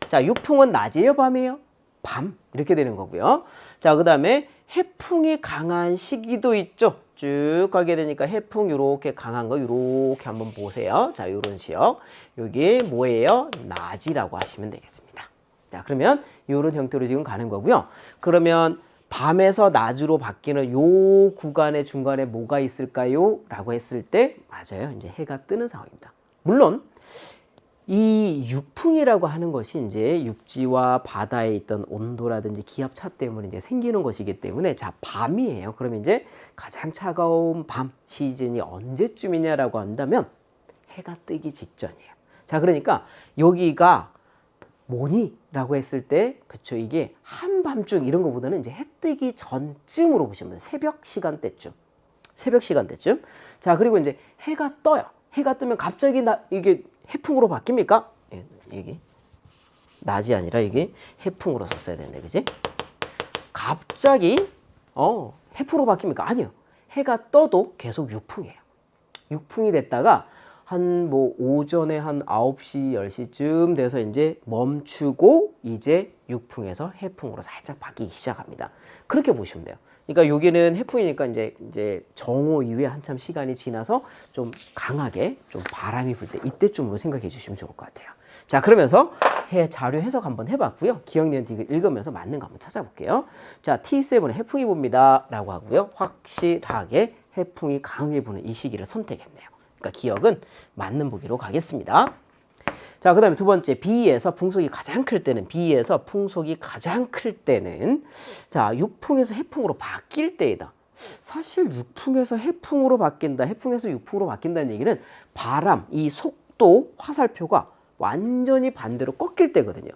자, 육풍은 낮이에요, 밤이에요? 밤 이렇게 되는 거고요. 자, 그 다음에 해풍이 강한 시기도 있죠. 쭉 가게 되니까 해풍 이렇게 강한 거 이렇게 한번 보세요. 자, 이런 지역 여기 뭐예요? 낮이라고 하시면 되겠습니다. 자, 그러면 이런 형태로 지금 가는 거고요. 그러면 밤에서 낮으로 바뀌는 요 구간의 중간에 뭐가 있을까요? 라고 했을 때 맞아요. 이제 해가 뜨는 상황입니다. 물론 이 육풍이라고 하는 것이 이제 육지와 바다에 있던 온도라든지 기압 차 때문에 이제 생기는 것이기 때문에 자, 밤이에요. 그러면 이제 가장 차가운 밤 시즌이 언제쯤이냐라고 한다면 해가 뜨기 직전이에요. 자, 그러니까 여기가 뭐니라고 했을 때 그쵸, 이게 한밤중 이런 것보다는 이제 해 뜨기 전쯤으로 보시면 돼요. 새벽 시간대쯤. 자, 그리고 이제 해가 떠요. 해가 뜨면 갑자기 이게 해풍으로 바뀝니까? 예, 이게 낮이 아니라 이게 해풍으로 썼어야 되는데, 그지? 갑자기 해풍으로 바뀝니까? 아니요. 해가 떠도 계속 육풍이에요. 육풍이 됐다가 한 뭐 오전에 한 9시, 10시쯤 돼서 이제 멈추고 이제 육풍에서 해풍으로 살짝 바뀌기 시작합니다. 그렇게 보시면 돼요. 그러니까 여기는 해풍이니까 이제 정오 이후에 한참 시간이 지나서 좀 강하게 좀 바람이 불 때 이때쯤으로 생각해 주시면 좋을 것 같아요. 자, 그러면서 자료 해석 한번 해봤고요. 기억 니은 디귿 읽으면서 맞는 거 한번 찾아볼게요. 자, T7은 해풍이 붑니다 라고 하고요. 확실하게 해풍이 강하게 부는 이 시기를 선택했네요. 그러니까 기억은 맞는 보기로 가겠습니다. 자, 그 다음에 두 번째 B에서 풍속이 가장 클 때는 자, 육풍에서 해풍으로 바뀔 때이다. 사실 육풍에서 해풍으로 바뀐다, 해풍에서 육풍으로 바뀐다는 얘기는 바람, 이 속도, 화살표가 완전히 반대로 꺾일 때거든요.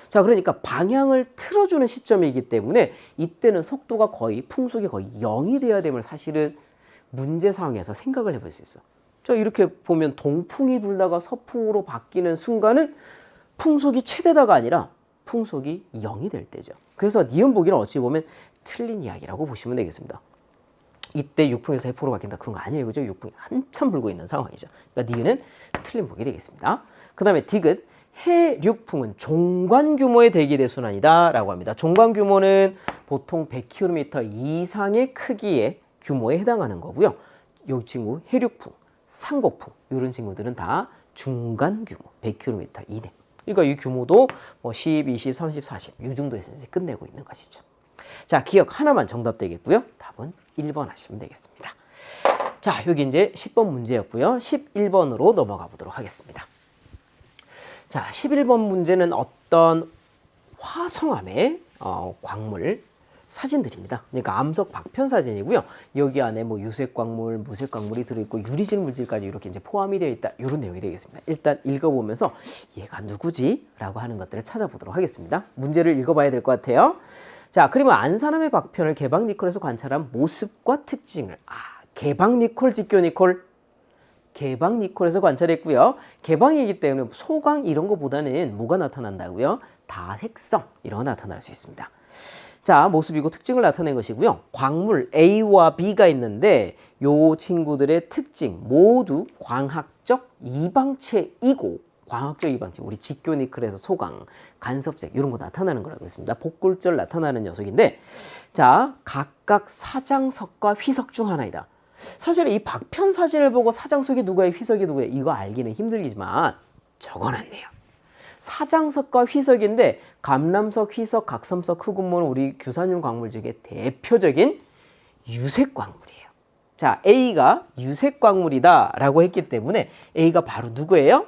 자, 그러니까 방향을 틀어주는 시점이기 때문에 이때는 속도가 거의, 풍속이 거의 0이 돼야 됨을 사실은 문제 상황에서 생각을 해볼 수 있어. 자, 이렇게 보면 동풍이 불다가 서풍으로 바뀌는 순간은 풍속이 최대다가 아니라 풍속이 0이 될 때죠. 그래서 니은 보기는 어찌 보면 틀린 이야기라고 보시면 되겠습니다. 이때 육풍에서 해풍으로 바뀐다 그런 거 아니에요. 그죠? 육풍이 한참 불고 있는 상황이죠. 그러니까 니은은 틀린 보기 되겠습니다. 그 다음에 디귿, 해륙풍은 종관 규모의 대기대 순환이다 라고 합니다. 종관 규모는 보통 100km 이상의 크기의 규모에 해당하는 거고요. 이 친구 해륙풍, 상곡풍 이런 친구들은 다 중간 규모 100km 이내. 그러니까 이 규모도 뭐 10, 20, 30, 40 이 정도에서 이제 끝내고 있는 것이죠. 자, 기억 하나만 정답 되겠고요. 답은 1번 하시면 되겠습니다. 자, 여기 이제 10번 문제였고요. 11번으로 넘어가 보도록 하겠습니다. 자, 11번 문제는 어떤 화성암의 광물 사진들입니다. 그러니까 암석 박편 사진이고요. 여기 안에 뭐 유색 광물, 무색 광물이 들어있고 유리질 물질까지 이렇게 이제 포함이 되어 있다. 이런 내용이 되겠습니다. 일단 읽어보면서 얘가 누구지? 라고 하는 것들을 찾아보도록 하겠습니다. 문제를 읽어봐야 될 것 같아요. 자, 그러면 안산암의 박편을 개방니콜에서 관찰한 모습과 특징을 개방니콜, 직교니콜, 개방니콜에서 관찰했고요. 개방이기 때문에 소강 이런 거보다는 뭐가 나타난다고요? 다색성 이런 거 나타날 수 있습니다. 자, 모습이고 특징을 나타낸 것이고요. 광물 A와 B가 있는데 요 친구들의 특징 모두 광학적 이방체이고, 광학적 이방체, 우리 직교니클에서 소강, 간섭색 이런 거 나타나는 거라고 했습니다. 복골절 나타나는 녀석인데, 자, 각각 사장석과 휘석 중 하나이다. 사실 이 박편 사진을 보고 사장석이 누구야, 휘석이 누구야 이거 알기는 힘들지만 적어놨네요. 사장석과 휘석인데 감람석, 휘석, 각섬석, 흑운모는 우리 규산용 광물 중에 대표적인 유색 광물이에요. 자, A가 유색 광물이다 라고 했기 때문에 A가 바로 누구예요?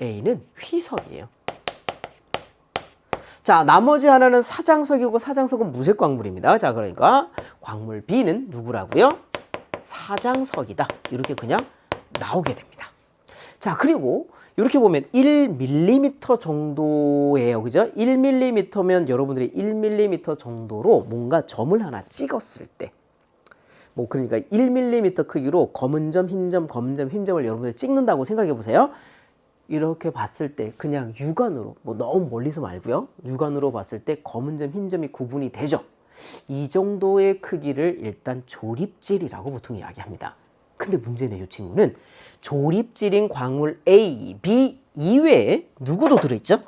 A는 휘석이에요. 자, 나머지 하나는 사장석이고 사장석은 무색 광물입니다. 자, 그러니까 광물 B는 누구라고요? 사장석이다. 이렇게 그냥 나오게 됩니다. 자, 그리고 이렇게 보면 1mm 정도예요. 그죠? 1mm면 여러분들이 1mm 정도로 뭔가 점을 하나 찍었을 때, 뭐 그러니까 1mm 크기로 검은 점, 흰 점, 검은 점, 흰 점을 여러분들이 찍는다고 생각해 보세요. 이렇게 봤을 때 그냥 육안으로, 뭐 너무 멀리서 말고요. 육안으로 봤을 때 검은 점, 흰 점이 구분이 되죠. 이 정도의 크기를 일단 조립질이라고 보통 이야기합니다. 근데 문제는 이 친구는 조립질인 광물 A, B 이외에 누구도 들어있죠?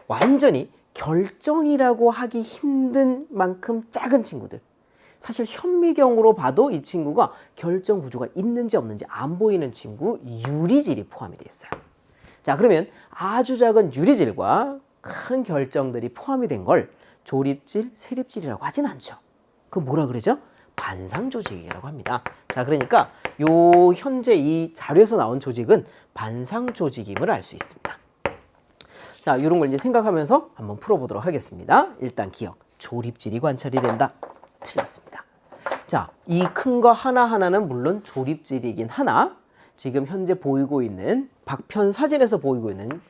완전히 결정이라고 하기 힘든 만큼 작은 친구들. 사실 현미경으로 봐도 이 친구가 결정 구조가 있는지 없는지 안 보이는 친구 유리질이 포함이 되어 있어요. 자, 그러면 아주 작은 유리질과 큰 결정들이 포함이 된 걸 조립질, 세립질이라고 하진 않죠. 그럼 뭐라 그러죠? 반상 조직이라고 합니다. 자, 그러니까 요 현재 이 자료에서 나온 조직은 반상 조직임을 알 수 있습니다. 자, 이런 걸 이제 생각하면서 한번 풀어보도록 하겠습니다. 일단 기억, 조립질이 관찰이 된다. 틀렸습니다. 자, 이 큰 거 하나하나는 물론 조립질이긴 하나, 지금 현재 보이고 있는 박편 사진에서 보이고 있는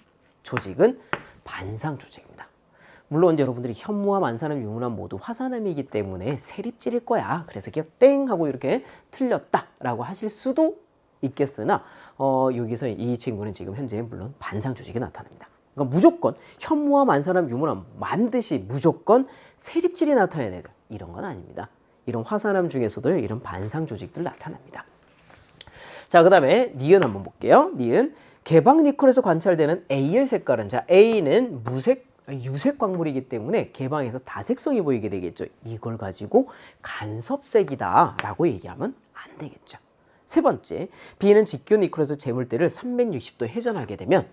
조직은 반상 조직입니다. 물론 여러분들이 현무암, 안산암, 유문암 모두 화산암이기 때문에 세립질일 거야. 그래서 기억 땡 하고 이렇게 틀렸다라고 하실 수도 있겠으나 여기서 이 친구는 지금 현재 물론 반상 조직이 나타납니다. 그러니까 무조건 현무암, 안산암, 유문암 반드시 무조건 세립질이 나타나야 돼요. 이런 건 아닙니다. 이런 화산암 중에서도 이런 반상 조직들 나타납니다. 자, 그 다음에 니은 한번 볼게요. 니은 개방니콜에서 관찰되는 A의 색깔은, 자, A는 유색 광물이기 때문에 개방에서 다색성이 보이게 되겠죠. 이걸 가지고 간섭색이다 라고 얘기하면 안 되겠죠. 세 번째, B는 직교니콜에서 재물대를 360도 회전하게 되면,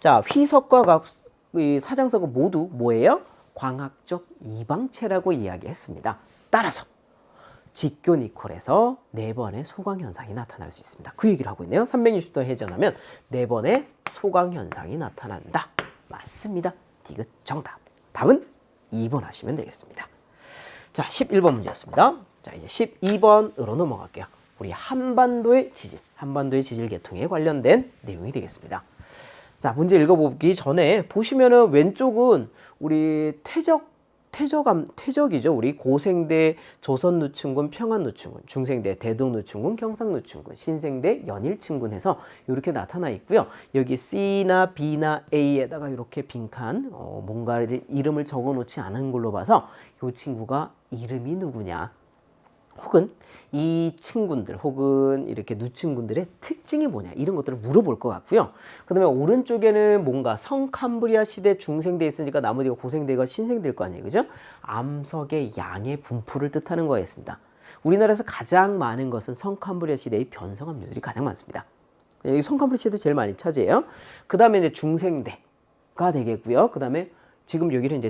자, 휘석과 사장석은 모두 뭐예요? 광학적 이방체라고 이야기했습니다. 따라서 직교니콜에서 4번의 소강현상이 나타날 수 있습니다. 그 얘기를 하고 있네요. 360도 회전하면 4번의 소강현상이 나타난다. 맞습니다. 디귿 정답. 답은 2번 하시면 되겠습니다. 자, 11번 문제였습니다. 자, 이제 12번으로 넘어갈게요. 우리 한반도의 지질 계통에 관련된 내용이 되겠습니다. 자, 문제 읽어보기 전에 보시면은 왼쪽은 우리 퇴적이죠. 우리 고생대 조선누춘군, 평안누춘군, 중생대 대동누춘군, 경상누춘군, 신생대 연일층군 해서 이렇게 나타나 있고요. 여기 C나 B나 A에다가 이렇게 빈칸 뭔가를 이름을 적어 놓지 않은 걸로 봐서 이 친구가 이름이 누구냐, 혹은 이 층군들 혹은 이렇게 누층군들의 특징이 뭐냐, 이런 것들을 물어볼 것 같고요. 그 다음에 오른쪽에는 뭔가 성캄브리아 시대 중생대 있으니까 나머지가 고생대가 신생대일 거 아니에요, 그죠? 암석의 양의 분포를 뜻하는 거였습니다. 우리나라에서 가장 많은 것은 성캄브리아 시대의 변성암류들이 가장 많습니다. 여기 성캄브리아 시대 제일 많이 차지해요. 그 다음에 이제 중생대가 되겠고요. 그 다음에 지금 여기는 이제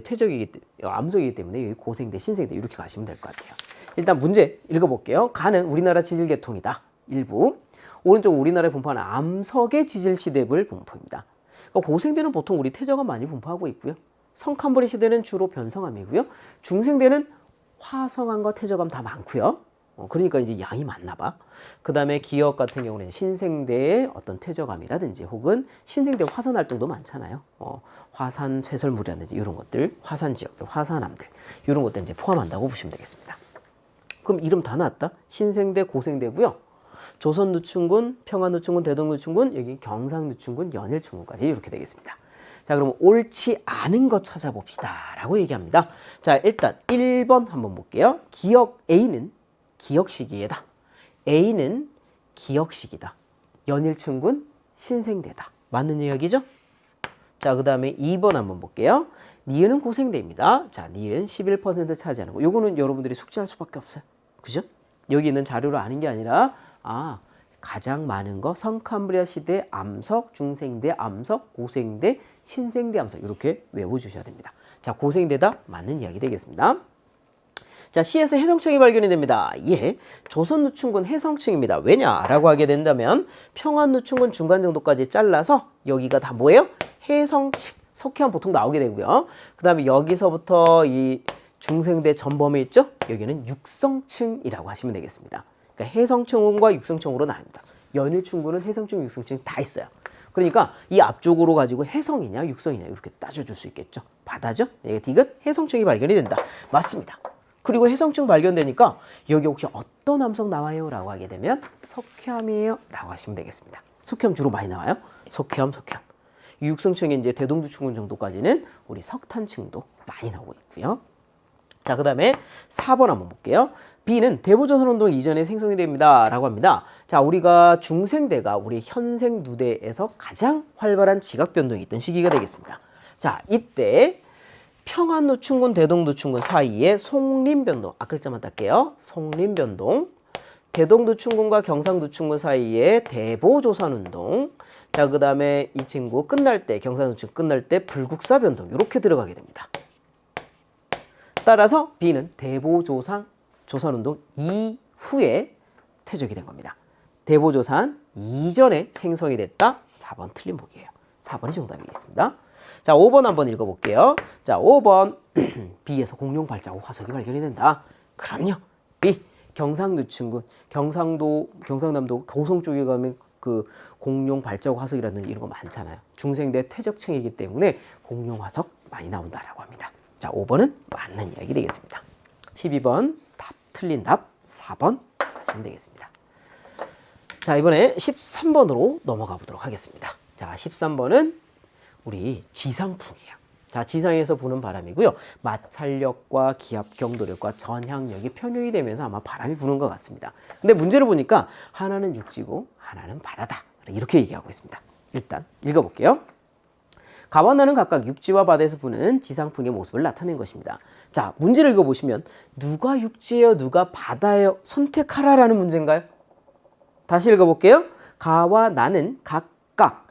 암석이기 때문에 여기 고생대, 신생대 이렇게 가시면 될 것 같아요. 일단 문제 읽어볼게요. 가는 우리나라 지질계통이다. 일부. 오른쪽 우리나라에 분포하는 암석의 지질시대별 분포입니다. 그러니까 고생대는 보통 우리 태저가 많이 분포하고 있고요. 성캄브리 시대는 주로 변성암이고요. 중생대는 화성암과 태저암 다 많고요. 그러니까 이제 양이 많나 봐. 그 다음에 기역 같은 경우는 신생대의 어떤 퇴적암이라든지 혹은 신생대 화산 활동도 많잖아요. 화산 쇠설물이라든지 이런 것들, 화산 지역들, 화산암들 이런 것들 이제 포함한다고 보시면 되겠습니다. 그럼 이름 다 나왔다. 신생대, 고생대고요. 조선누춘군, 평안누춘군, 대동누춘군, 여기 경상누춘군, 연일춘군까지 이렇게 되겠습니다. 자, 그럼 옳지 않은 것 찾아봅시다 라고 얘기합니다. 자, 일단 1번 한번 볼게요. 기역 A는 기역시기에다. A는 기역시기다. 연일층군 신생대다. 맞는 이야기죠? 자, 그 다음에 2번 한번 볼게요. 니은은 고생대입니다. 자, 니은 11% 차지하는 거. 요거는 여러분들이 숙지할 수밖에 없어요. 그죠? 여기 있는 자료로 아는 게 아니라 가장 많은 거 성캄브리아 시대 암석, 중생대 암석, 고생대, 신생대 암석 이렇게 외워주셔야 됩니다. 자, 고생대다 맞는 이야기 되겠습니다. 자, C에서 해성층이 발견이 됩니다. 예, 조선누춘군 해성층입니다. 왜냐라고 하게 된다면 평안누춘군 중간 정도까지 잘라서 여기가 다 뭐예요? 해성층. 석회암 보통 나오게 되고요. 그 다음에 여기서부터 이 중생대 전범에 있죠? 여기는 육성층이라고 하시면 되겠습니다. 그러니까 해성층과 육성층으로 나뉩니다. 연일층군은 해성층, 육성층 다 있어요. 그러니까 이 앞쪽으로 가지고 해성이냐 육성이냐 이렇게 따져줄 수 있겠죠. 바다죠? 디귿 해성층이 발견이 된다. 맞습니다. 그리고 해성층 발견되니까 여기 혹시 어떤 암석 나와요? 라고 하게 되면 석회암이에요 라고 하시면 되겠습니다. 석회암 주로 많이 나와요. 석회암. 육성층의 이제 대동두충군 정도까지는 우리 석탄층도 많이 나오고 있고요. 자, 그 다음에 4번 한번 볼게요. B는 대보조선운동 이전에 생성이 됩니다 라고 합니다. 자, 우리가 중생대가 우리 현생 누대에서 가장 활발한 지각변동이 있던 시기가 되겠습니다. 자, 이때 평안누춘군, 대동누춘군 사이에 송림변동, 앞글자만 딸게요. 송림변동, 대동누춘군과 경상누춘군 사이에 대보조선운동, 자, 그 다음에 이 친구 끝날 때, 경상누춘군 끝날 때 불국사 변동 이렇게 들어가게 됩니다. 따라서 B는 대보조선운동 이후에 퇴적이 된 겁니다. 대보조산 이전에 생성이 됐다. 4번 틀린 보기예요. 4번이 정답이겠습니다. 자, 5번 한번 읽어볼게요. 자, 5번 B에서 공룡 발자국 화석이 발견이 된다. 그럼요. B 경상누춘군, 경상남도 고성 쪽에 가면 그 공룡 발자국 화석이라는 이런 거 많잖아요. 중생대 퇴적층이기 때문에 공룡 화석 많이 나온다라고 합니다. 자, 5번은 맞는 이야기 되겠습니다. 12번 틀린 답 4번 하시면 되겠습니다. 자, 이번에 13번으로 넘어가 보도록 하겠습니다. 자, 13번은 우리 지상풍이에요. 자, 지상에서 부는 바람이고요. 마찰력과 기압 경도력과 전향력이 평형이 되면서 아마 바람이 부는 것 같습니다. 근데 문제를 보니까 하나는 육지고 하나는 바다다. 이렇게 얘기하고 있습니다. 일단 읽어볼게요. 가와 나는 각각 육지와 바다에서 부는 지상풍의 모습을 나타낸 것입니다. 자, 문제를 읽어보시면 누가 육지예요? 누가 바다예요? 선택하라라는 문제인가요? 다시 읽어볼게요. 가와 나는 각각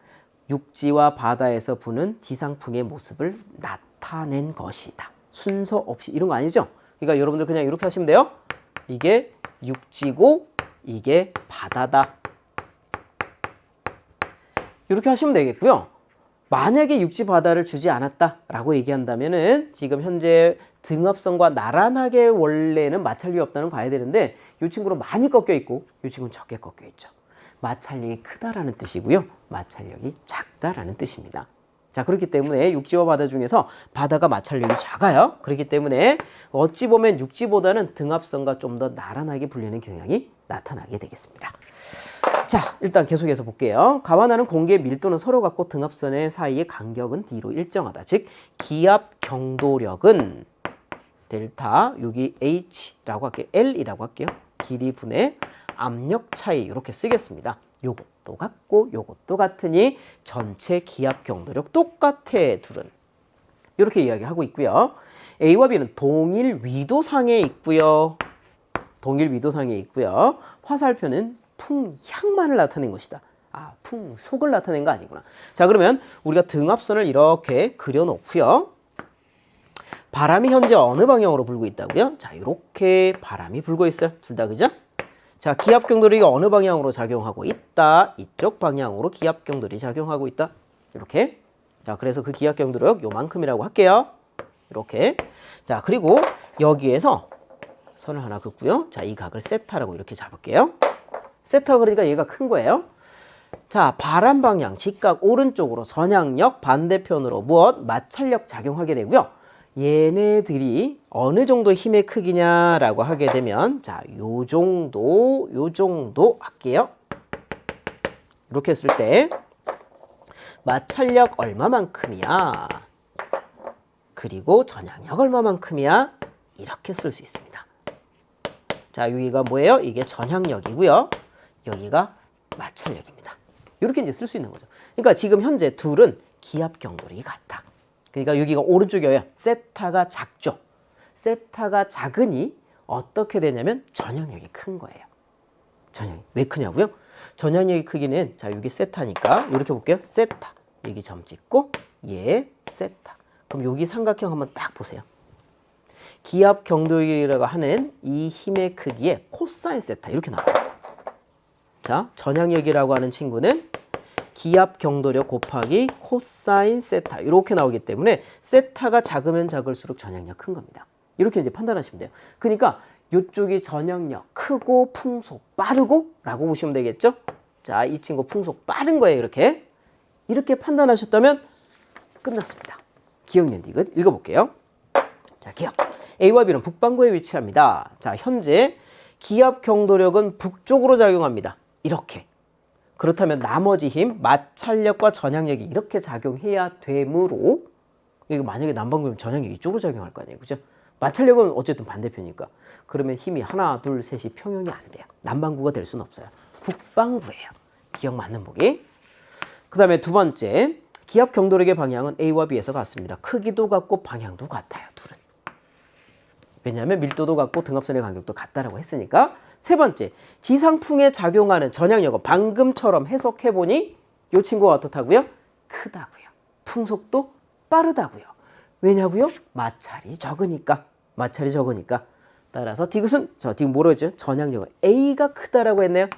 육지와 바다에서 부는 지상풍의 모습을 나타낸 것이다. 순서 없이 이런 거 아니죠? 그러니까 여러분들 그냥 이렇게 하시면 돼요. 이게 육지고 이게 바다다. 이렇게 하시면 되겠고요. 만약에 육지 바다를 주지 않았다라고 얘기한다면은 지금 현재 등압선과 나란하게 원래는 마찰력이 없다는 거 봐야 되는데 이 친구는 많이 꺾여 있고 이 친구는 적게 꺾여 있죠. 마찰력이 크다라는 뜻이고요. 마찰력이 작다라는 뜻입니다. 자, 그렇기 때문에 육지와 바다 중에서 바다가 마찰력이 작아요. 그렇기 때문에 어찌 보면 육지보다는 등압선과 좀 더 나란하게 불리는 경향이 나타나게 되겠습니다. 자, 일단 계속해서 볼게요. 가와 나는 공기의 밀도는 서로 같고 등압선의 사이의 간격은 D로 일정하다. 즉 기압 경도력은 델타, 여기 H라고 할게요. L이라고 할게요. 길이 분의 압력 차이 이렇게 쓰겠습니다. 요것도 같고 요것도 같으니 전체 기압 경도력 똑같아 둘은. 이렇게 이야기하고 있고요. A와 B는 동일 위도상에 있고요. 동일 위도상에 있고요. 화살표는 풍향만을 나타낸 것이다. 아, 풍속을 나타낸 거 아니구나. 자, 그러면 우리가 등압선을 이렇게 그려놓고요. 바람이 현재 어느 방향으로 불고 있다고요? 자, 이렇게 바람이 불고 있어요. 둘 다, 그죠? 자, 기압 경도력이 어느 방향으로 작용하고 있다. 이쪽 방향으로 기압 경도력이 작용하고 있다. 이렇게. 자, 그래서 그 기압 경도력 요만큼이라고 할게요. 이렇게. 자, 그리고 여기에서 선을 하나 긋고요. 자, 이 각을 세타라고 이렇게 잡을게요. 세타 그러니까 얘가 큰 거예요. 자, 바람 방향 직각 오른쪽으로 전향력 반대편으로 무엇? 마찰력 작용하게 되고요. 얘네들이 어느 정도 힘의 크기냐라고 하게 되면 자, 요 정도 할게요. 이렇게 했을 때 마찰력 얼마만큼이야? 그리고 전향력 얼마만큼이야? 이렇게 쓸 수 있습니다. 자, 여기가 뭐예요? 이게 전향력이고요. 여기가 마찰력입니다. 이렇게 이제 쓸 수 있는 거죠. 그러니까 지금 현재 둘은 기압 경도력이 같다. 그러니까 여기가 오른쪽이어야 세타가 작죠. 세타가 작으니 어떻게 되냐면 전향력이 큰 거예요. 전향이 왜 크냐고요? 전향력이 크기는 자, 여기 세타니까 이렇게 볼게요. 세타. 여기 점 찍고 얘 세타. 그럼 여기 삼각형 한번 딱 보세요. 기압 경도력이라고 하는 이 힘의 크기에 코사인 세타 이렇게 나와요. 자, 전향력이라고 하는 친구는 기압 경도력 곱하기 코사인 세타 이렇게 나오기 때문에 세타가 작으면 작을수록 전향력 큰 겁니다. 이렇게 이제 판단하시면 돼요. 그러니까 이쪽이 전향력 크고 풍속 빠르고 라고 보시면 되겠죠. 자, 이 친구 풍속 빠른 거예요. 이렇게 판단하셨다면 끝났습니다. 기억 낸 디귿 읽어볼게요. 자, 기억 A와 B는 북반구에 위치합니다. 자, 현재 기압 경도력은 북쪽으로 작용합니다. 이렇게. 그렇다면 나머지 힘, 마찰력과 전향력이 이렇게 작용해야 되므로 이거 만약에 남반구면 전향력이 이쪽으로 작용할 거 아니에요. 그죠? 마찰력은 어쨌든 반대편이니까. 그러면 힘이 하나, 둘, 셋이 평형이 안 돼요. 남반구가 될 수는 없어요. 북반구예요. 기억 맞는 보기. 그 다음에 두 번째, 기압 경도력의 방향은 A와 B에서 같습니다. 크기도 같고 방향도 같아요. 둘은. 왜냐하면 밀도도 같고 등압선의 간격도 같다라고 했으니까. 세 번째, 지상풍에 작용하는 전향력은 방금처럼 해석해보니 이 친구가 어떻다고요? 크다고요. 풍속도 빠르다고요. 왜냐고요? 마찰이 적으니까. 따라서 디귿은 디귿 뭐라고 했죠? 전향력은 A가 크다라고 했네요.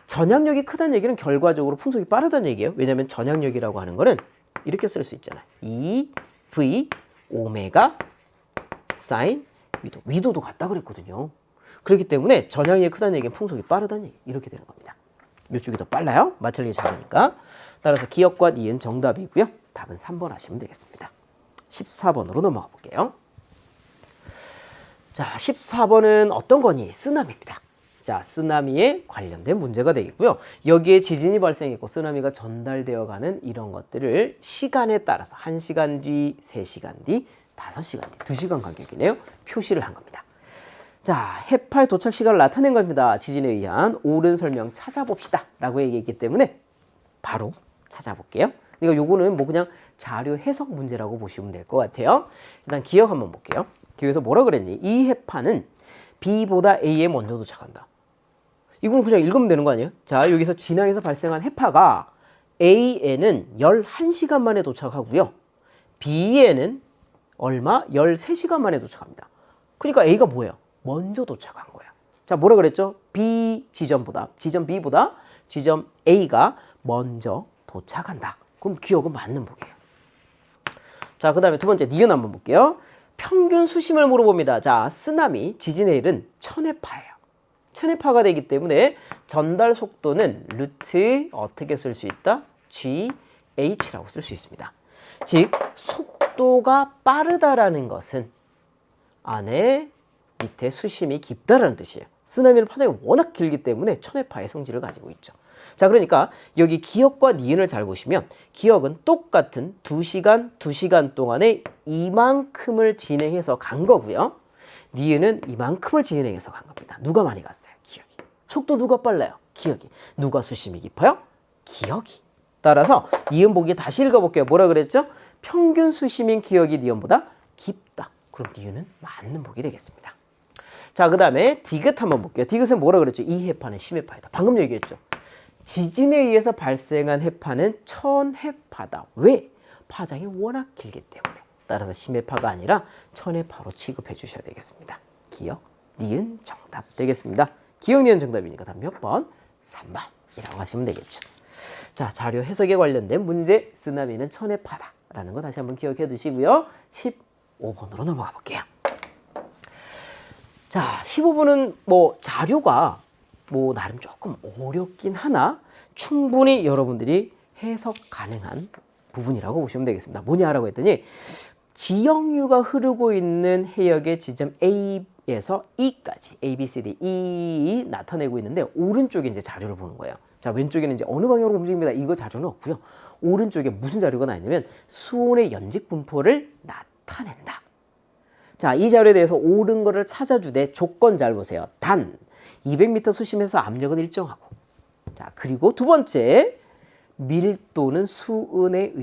전향력이 크다는 얘기는 결과적으로 풍속이 빠르다는 얘기예요. 왜냐하면 전향력이라고 하는 거는 이렇게 쓸 수 있잖아요. E, V, 오메가, 사인, 위도. 위도도 같다 그랬거든요. 그렇기 때문에 전향력이 크다는 얘기는 풍속이 빠르다는 얘기. 이렇게 되는 겁니다. 이쪽이 더 빨라요. 마찰력이 작으니까. 따라서 기억과 니은 정답이고요. 답은 3번 하시면 되겠습니다. 14번으로 넘어가 볼게요. 자, 14번은 어떤 거니? 쓰나미입니다. 자, 쓰나미에 관련된 문제가 되겠고요. 여기에 지진이 발생했고 쓰나미가 전달되어 가는 이런 것들을 시간에 따라서 1시간 뒤, 3시간 뒤, 5시간 뒤, 2시간 간격이네요. 표시를 한 겁니다. 자, 해파의 도착 시간을 나타낸 겁니다. 지진에 의한 옳은 설명 찾아봅시다 라고 얘기했기 때문에 바로 찾아볼게요. 그러니까 요거는 뭐 그냥 자료 해석 문제라고 보시면 될 것 같아요. 일단 기억 한번 볼게요. 기억에서 뭐라 그랬니? 이 해파는 B보다 A에 먼저 도착한다. 이건 그냥 읽으면 되는 거 아니에요? 자, 여기서 진앙에서 발생한 해파가 A에는 11시간 만에 도착하고요. B에는 얼마? 13시간 만에 도착합니다. 그러니까 A가 뭐예요? 먼저 도착한 거예요. 자, 뭐라 그랬죠? B 지점보다, 지점 B보다 지점 A가 먼저 도착한다. 그럼 기억은 맞는 보기예요. 자, 그 다음에 두 번째 니은 한번 볼게요. 평균 수심을 물어봅니다. 자, 쓰나미, 지진의 일은 1000회파예요. 1000회파가 되기 때문에 전달 속도는 루트 어떻게 쓸 수 있다? GH라고 쓸 수 있습니다. 즉, 속도가 빠르다라는 것은 안에 밑에 수심이 깊다라는 뜻이에요. 쓰나미는 파장이 워낙 길기 때문에 1000회파의 성질을 가지고 있죠. 자, 그러니까 여기 기억과 니은을 잘 보시면 기억은 똑같은 2시간 동안에 이만큼을 진행해서 간 거고요. 니은은 이만큼을 진행해서 간 겁니다. 누가 많이 갔어요? 기억이. 속도 누가 빨라요? 기억이. 누가 수심이 깊어요? 기억이. 따라서 이음 보기 다시 읽어볼게요. 뭐라 그랬죠? 평균 수심인 기억이 니은보다 깊다. 그럼 니은은 맞는 보기 되겠습니다. 자, 그 다음에 디귿 한번 볼게요. 디귿은 뭐라 그랬죠? 이 해파는 10회파이다. 방금 얘기했죠. 지진에 의해서 발생한 해파는 1000회파다. 왜? 파장이 워낙 길기 때문에. 따라서 10회파가 아니라 1000회파로 취급해 주셔야 되겠습니다. 기억, 니은 정답 되겠습니다. 기억, 니은 정답이니까 답 몇 번? 3번이라고 하시면 되겠죠. 자, 자료 해석에 관련된 문제, 쓰나미는 1000회파다 라는 거 다시 한번 기억해 두시고요. 15번으로 넘어가 볼게요. 자, 15번은 뭐 자료가 뭐 나름 조금 어렵긴 하나 충분히 여러분들이 해석 가능한 부분이라고 보시면 되겠습니다. 뭐냐라고 했더니 지역류가 흐르고 있는 해역의 지점 A에서 E까지 A, B, C, D, E 나타내고 있는데 오른쪽에 이제 자료를 보는 거예요. 자, 왼쪽에는 이제 어느 방향으로 움직입니다. 이거 자료는 없고요. 오른쪽에 무슨 자료가 나있냐면 수온의 연직 분포를 나타낸다. 자, 이 자료에 대해서 옳은 거를 찾아주되 조건 잘 보세요. 단 200m 수심에서 압력은 일정하고. 자, 그리고 두 번째 밀도는 수온에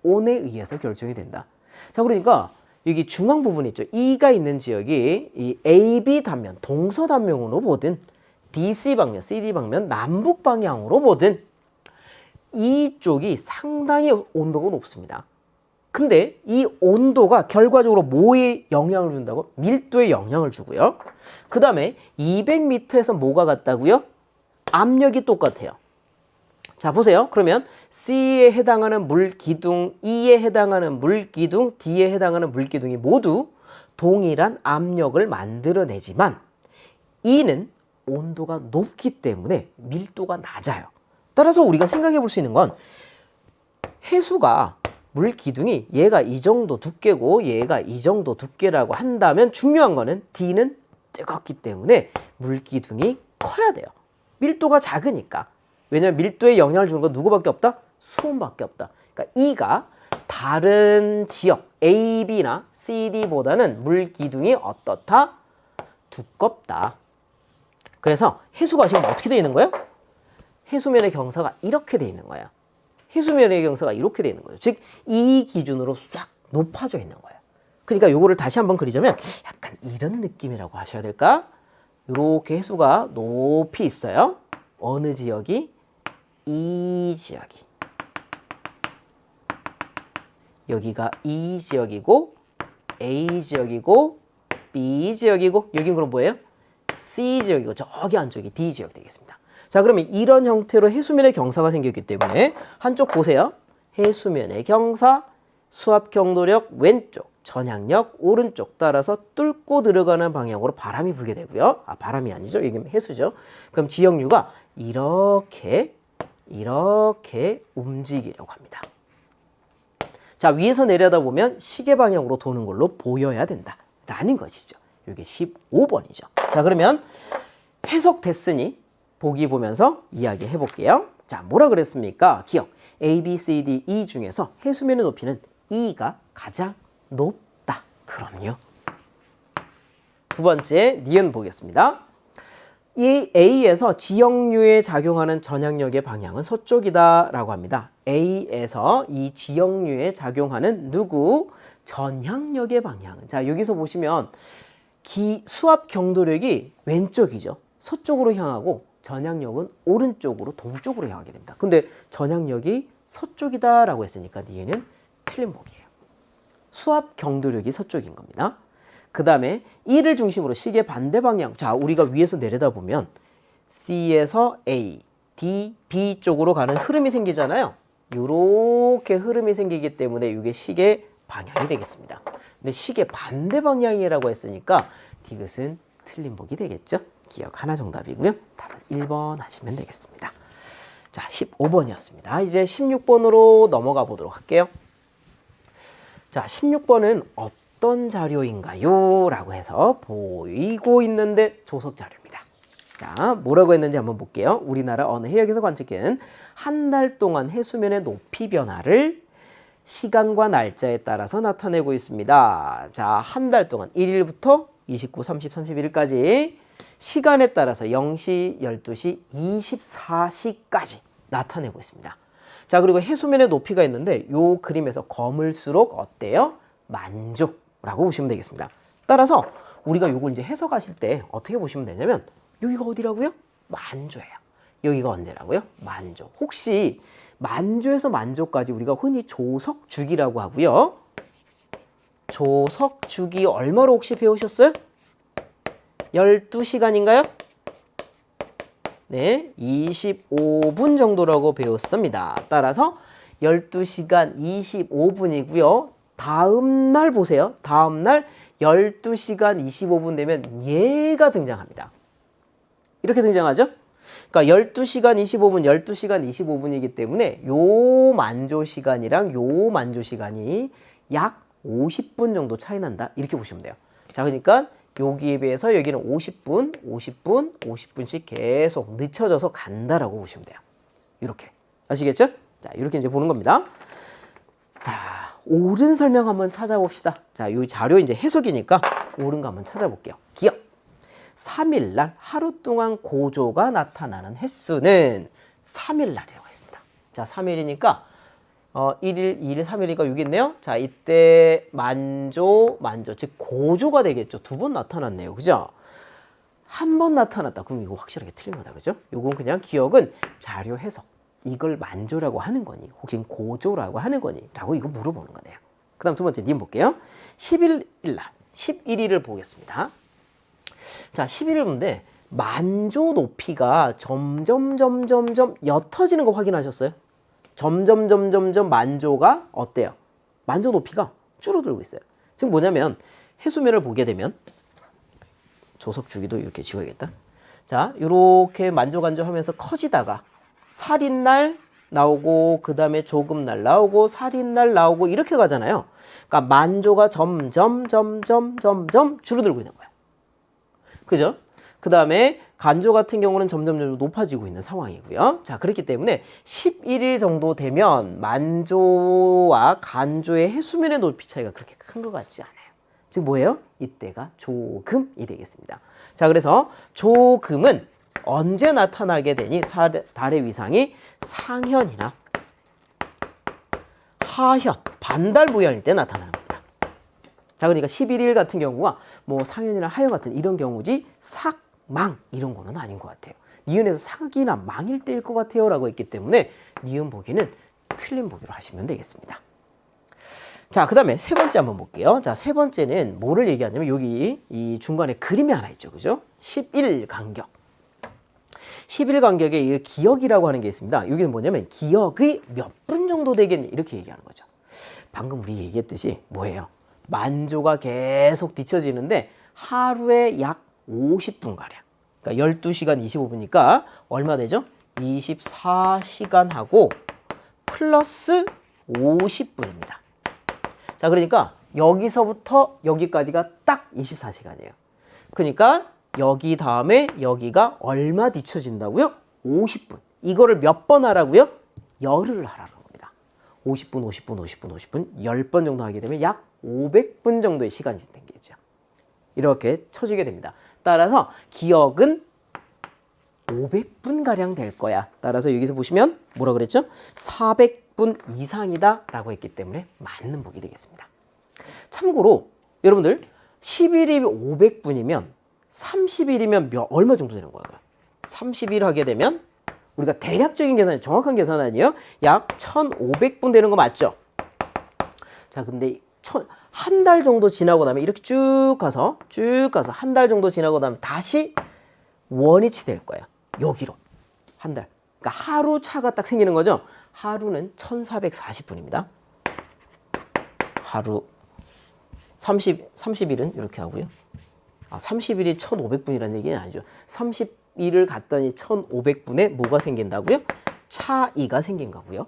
의해서 결정이 된다. 자, 그러니까 여기 중앙 부분 있죠. E가 있는 지역이 이 AB 단면 동서단면으로 보든 DC 방면, CD 방면 남북 방향으로 보든 이쪽이 상당히 온도가 높습니다. 근데 이 온도가 결과적으로 뭐에 영향을 준다고? 밀도에 영향을 주고요. 그 다음에 200m에서 뭐가 같다고요? 압력이 똑같아요. 자, 보세요. 그러면 C에 해당하는 물기둥, E에 해당하는 물기둥, D에 해당하는 물기둥이 모두 동일한 압력을 만들어내지만 E는 온도가 높기 때문에 밀도가 낮아요. 따라서 우리가 생각해 볼 수 있는 건 해수가 물 기둥이 얘가 이 정도 두께고 얘가 이 정도 두께라고 한다면 중요한 거는 D는 뜨겁기 때문에 물 기둥이 커야 돼요. 밀도가 작으니까. 왜냐면 밀도에 영향을 주는 건 누구밖에 없다? 수온밖에 없다. 그러니까 E가 다른 지역 A, B나 C, D보다는 물 기둥이 어떻다? 두껍다. 그래서 해수가 지금 어떻게 되어 있는 거예요? 해수면의 경사가 이렇게 되어 있는 거예요. 해수면의 경사가 이렇게 되어 있는 거죠. 즉, 이 기준으로 쫙 높아져 있는 거예요. 그러니까 요거를 다시 한번 그리자면 약간 이런 느낌이라고 하셔야 될까? 이렇게 해수가 높이 있어요. 어느 지역이? 이 지역이. 여기가 이 지역이고 A 지역이고 B 지역이고 여긴 그럼 뭐예요? C 지역이고 저기 안쪽이 D 지역 되겠습니다. 자, 그러면 이런 형태로 해수면의 경사가 생겼기 때문에 한쪽 보세요. 해수면의 경사, 수압 경도력 왼쪽, 전향력 오른쪽 따라서 뚫고 들어가는 방향으로 바람이 불게 되고요. 아, 바람이 아니죠. 여기는 해수죠. 그럼 지역류가 이렇게 움직이려고 합니다. 자, 위에서 내려다보면 시계 방향으로 도는 걸로 보여야 된다라는 것이죠. 이게 15번이죠. 자, 그러면 해석됐으니 보기 보면서 이야기해 볼게요. 자, 뭐라 그랬습니까? 기억. A, B, C, D, E 중에서 해수면의 높이는 E가 가장 높다. 그럼요. 두 번째, 니은 보겠습니다. 이 A에서 지역류에 작용하는 전향력의 방향은 서쪽이다 라고 합니다. A에서 이 지역류에 작용하는 누구? 전향력의 방향은. 자, 여기서 보시면 수압 경도력이 왼쪽이죠. 서쪽으로 향하고 전향력은 오른쪽으로 동쪽으로 향하게 됩니다. 근데 전향력이 서쪽이다 라고 했으니까 니은은 틀린 복이에요. 수압 경도력이 서쪽인 겁니다. 그 다음에 E를 중심으로 시계 반대 방향. 자, 우리가 위에서 내려다보면 C에서 A, D, B 쪽으로 가는 흐름이 생기잖아요. 이렇게 흐름이 생기기 때문에 이게 시계 방향이 되겠습니다. 근데 시계 반대 방향이라고 했으니까 디귿은 틀린 보기 되겠죠? 기억 하나 정답이고요. 답은 1번 하시면 되겠습니다. 자, 15번이었습니다. 이제 16번으로 넘어가 보도록 할게요. 자, 16번은 어떤 자료인가요? 라고 해서 보이고 있는데 조석 자료입니다. 자, 뭐라고 했는지 한번 볼게요. 우리나라 어느 해역에서 관측한 한 달 동안 해수면의 높이 변화를 시간과 날짜에 따라서 나타내고 있습니다. 자, 한 달 동안 1일부터 29, 30, 31일까지 시간에 따라서 0시, 12시, 24시까지 나타내고 있습니다. 자, 그리고 해수면의 높이가 있는데 요 그림에서 검을수록 어때요? 만조라고 보시면 되겠습니다. 따라서 우리가 요걸 이제 해석하실 때 어떻게 보시면 되냐면 여기가 어디라고요? 만조예요. 여기가 언제라고요? 만조. 혹시 만조에서 만조까지 우리가 흔히 조석주기라고 하고요. 조석주기 얼마로 혹시 배우셨어요? 12시간인가요? 네, 25분 정도라고 배웠습니다. 따라서 12시간 25분이고요. 다음 날 보세요. 다음 날 12시간 25분 되면 얘가 등장합니다. 이렇게 등장하죠? 그러니까 12시간 25분, 12시간 25분이기 때문에 요 만조 시간이랑 요 만조 시간이 약 50분 정도 차이 난다. 이렇게 보시면 돼요. 자, 그러니까 여기에 비해서 여기는 50분, 50분, 50분씩 계속 늦춰져서 간다라고 보시면 돼요. 이렇게. 아시겠죠? 자, 이렇게 이제 보는 겁니다. 자, 옳은 설명 한번 찾아봅시다. 자, 이 자료 이제 해석이니까 옳은 거 한번 찾아볼게요. 기억. 3일날 하루 동안 고조가 나타나는 횟수는 3일날이라고 했습니다. 자, 3일이니까 1일, 2일, 3일이니까 여기 있네요. 자, 이때 만조, 즉 고조가 되겠죠. 두 번 나타났네요. 그죠? 한 번 나타났다. 그럼 이거 확실하게 틀린 거다. 그죠? 요건 그냥 기억은 자료 해석. 이걸 만조라고 하는 거니, 혹시 고조라고 하는 거니? 라고 이거 물어보는 거네요. 그 다음 두 번째 님 볼게요. 11일날, 11일을 보겠습니다. 자, 11일 보는데 만조 높이가 점점 옅어지는 거 확인하셨어요? 점점 만조가 어때요? 만조 높이가 줄어들고 있어요. 지금 뭐냐면 해수면을 보게 되면 조석 주기도 이렇게 지워야겠다. 자, 이렇게 만조 하면서 커지다가 살인날 나오고 그 다음에 조금날 나오고 살인날 나오고 이렇게 가잖아요. 그러니까 만조가 점점 줄어들고 있는 거예요. 그죠? 그 다음에 간조 같은 경우는 점점 높아지고 있는 상황이고요. 자, 그렇기 때문에 11일 정도 되면 만조와 간조의 해수면의 높이 차이가 그렇게 큰 것 같지 않아요. 즉 뭐예요? 이때가 조금이 되겠습니다. 자, 그래서 조금은 언제 나타나게 되니? 달의 위상이 상현이나 하현, 반달 모양일 때 나타나는 겁니다. 자, 그러니까 11일 같은 경우가 뭐 상현이나 하현 같은 이런 경우지 삭, 망 이런 거는 아닌 것 같아요. 니은에서 삭이나 망일 때일 것 같아요 라고 했기 때문에 니은 보기는 틀린 보기로 하시면 되겠습니다. 자, 그 다음에 세 번째 한번 볼게요. 자, 세 번째는 뭐를 얘기하냐면 여기 이 중간에 그림이 하나 있죠. 그죠? 10일 간격. 10일 간격에 이 기억이라고 하는 게 있습니다. 여기는 뭐냐면 기억이 몇 분 정도 되겠니? 이렇게 얘기하는 거죠. 방금 우리 얘기했듯이 뭐예요? 만조가 계속 뒤쳐지는데 하루에 약 50분가량. 그러니까 12시간 25분이니까 얼마 되죠? 24시간하고 플러스 50분입니다. 자, 그러니까 여기서부터 여기까지가 딱 24시간이에요. 그러니까 여기 다음에 여기가 얼마 뒤쳐진다고요? 50분. 이거를 몇 번 하라고요? 열흘을 하라는 겁니다. 50분, 10번 정도 하게 되면 약 500분 정도의 시간이 생기죠. 이렇게 쳐지게 됩니다. 따라서 기억은 500분가량 될 거야. 따라서 여기서 보시면 뭐라 그랬죠? 400분 이상이다 라고 했기 때문에 맞는 보기 되겠습니다. 참고로 여러분들 10일이 500분이면 30일이면 얼마 정도 되는 거예요? 30일 하게 되면 우리가 대략적인 계산, 정확한 계산 아니에요? 약 1500분 되는 거 맞죠? 자, 근데 한 달 정도 지나고 나면 이렇게 쭉 가서 한 달 정도 지나고 나면 다시 원위치 될 거예요. 여기로 한 달. 그러니까 하루 차가 딱 생기는 거죠. 하루는 1440분입니다. 하루 30일은 이렇게 하고요. 30일이 1500분이라는 얘기는 아니죠. 30일을 갔더니 1500분에 뭐가 생긴다고요? 차이가 생긴 거고요.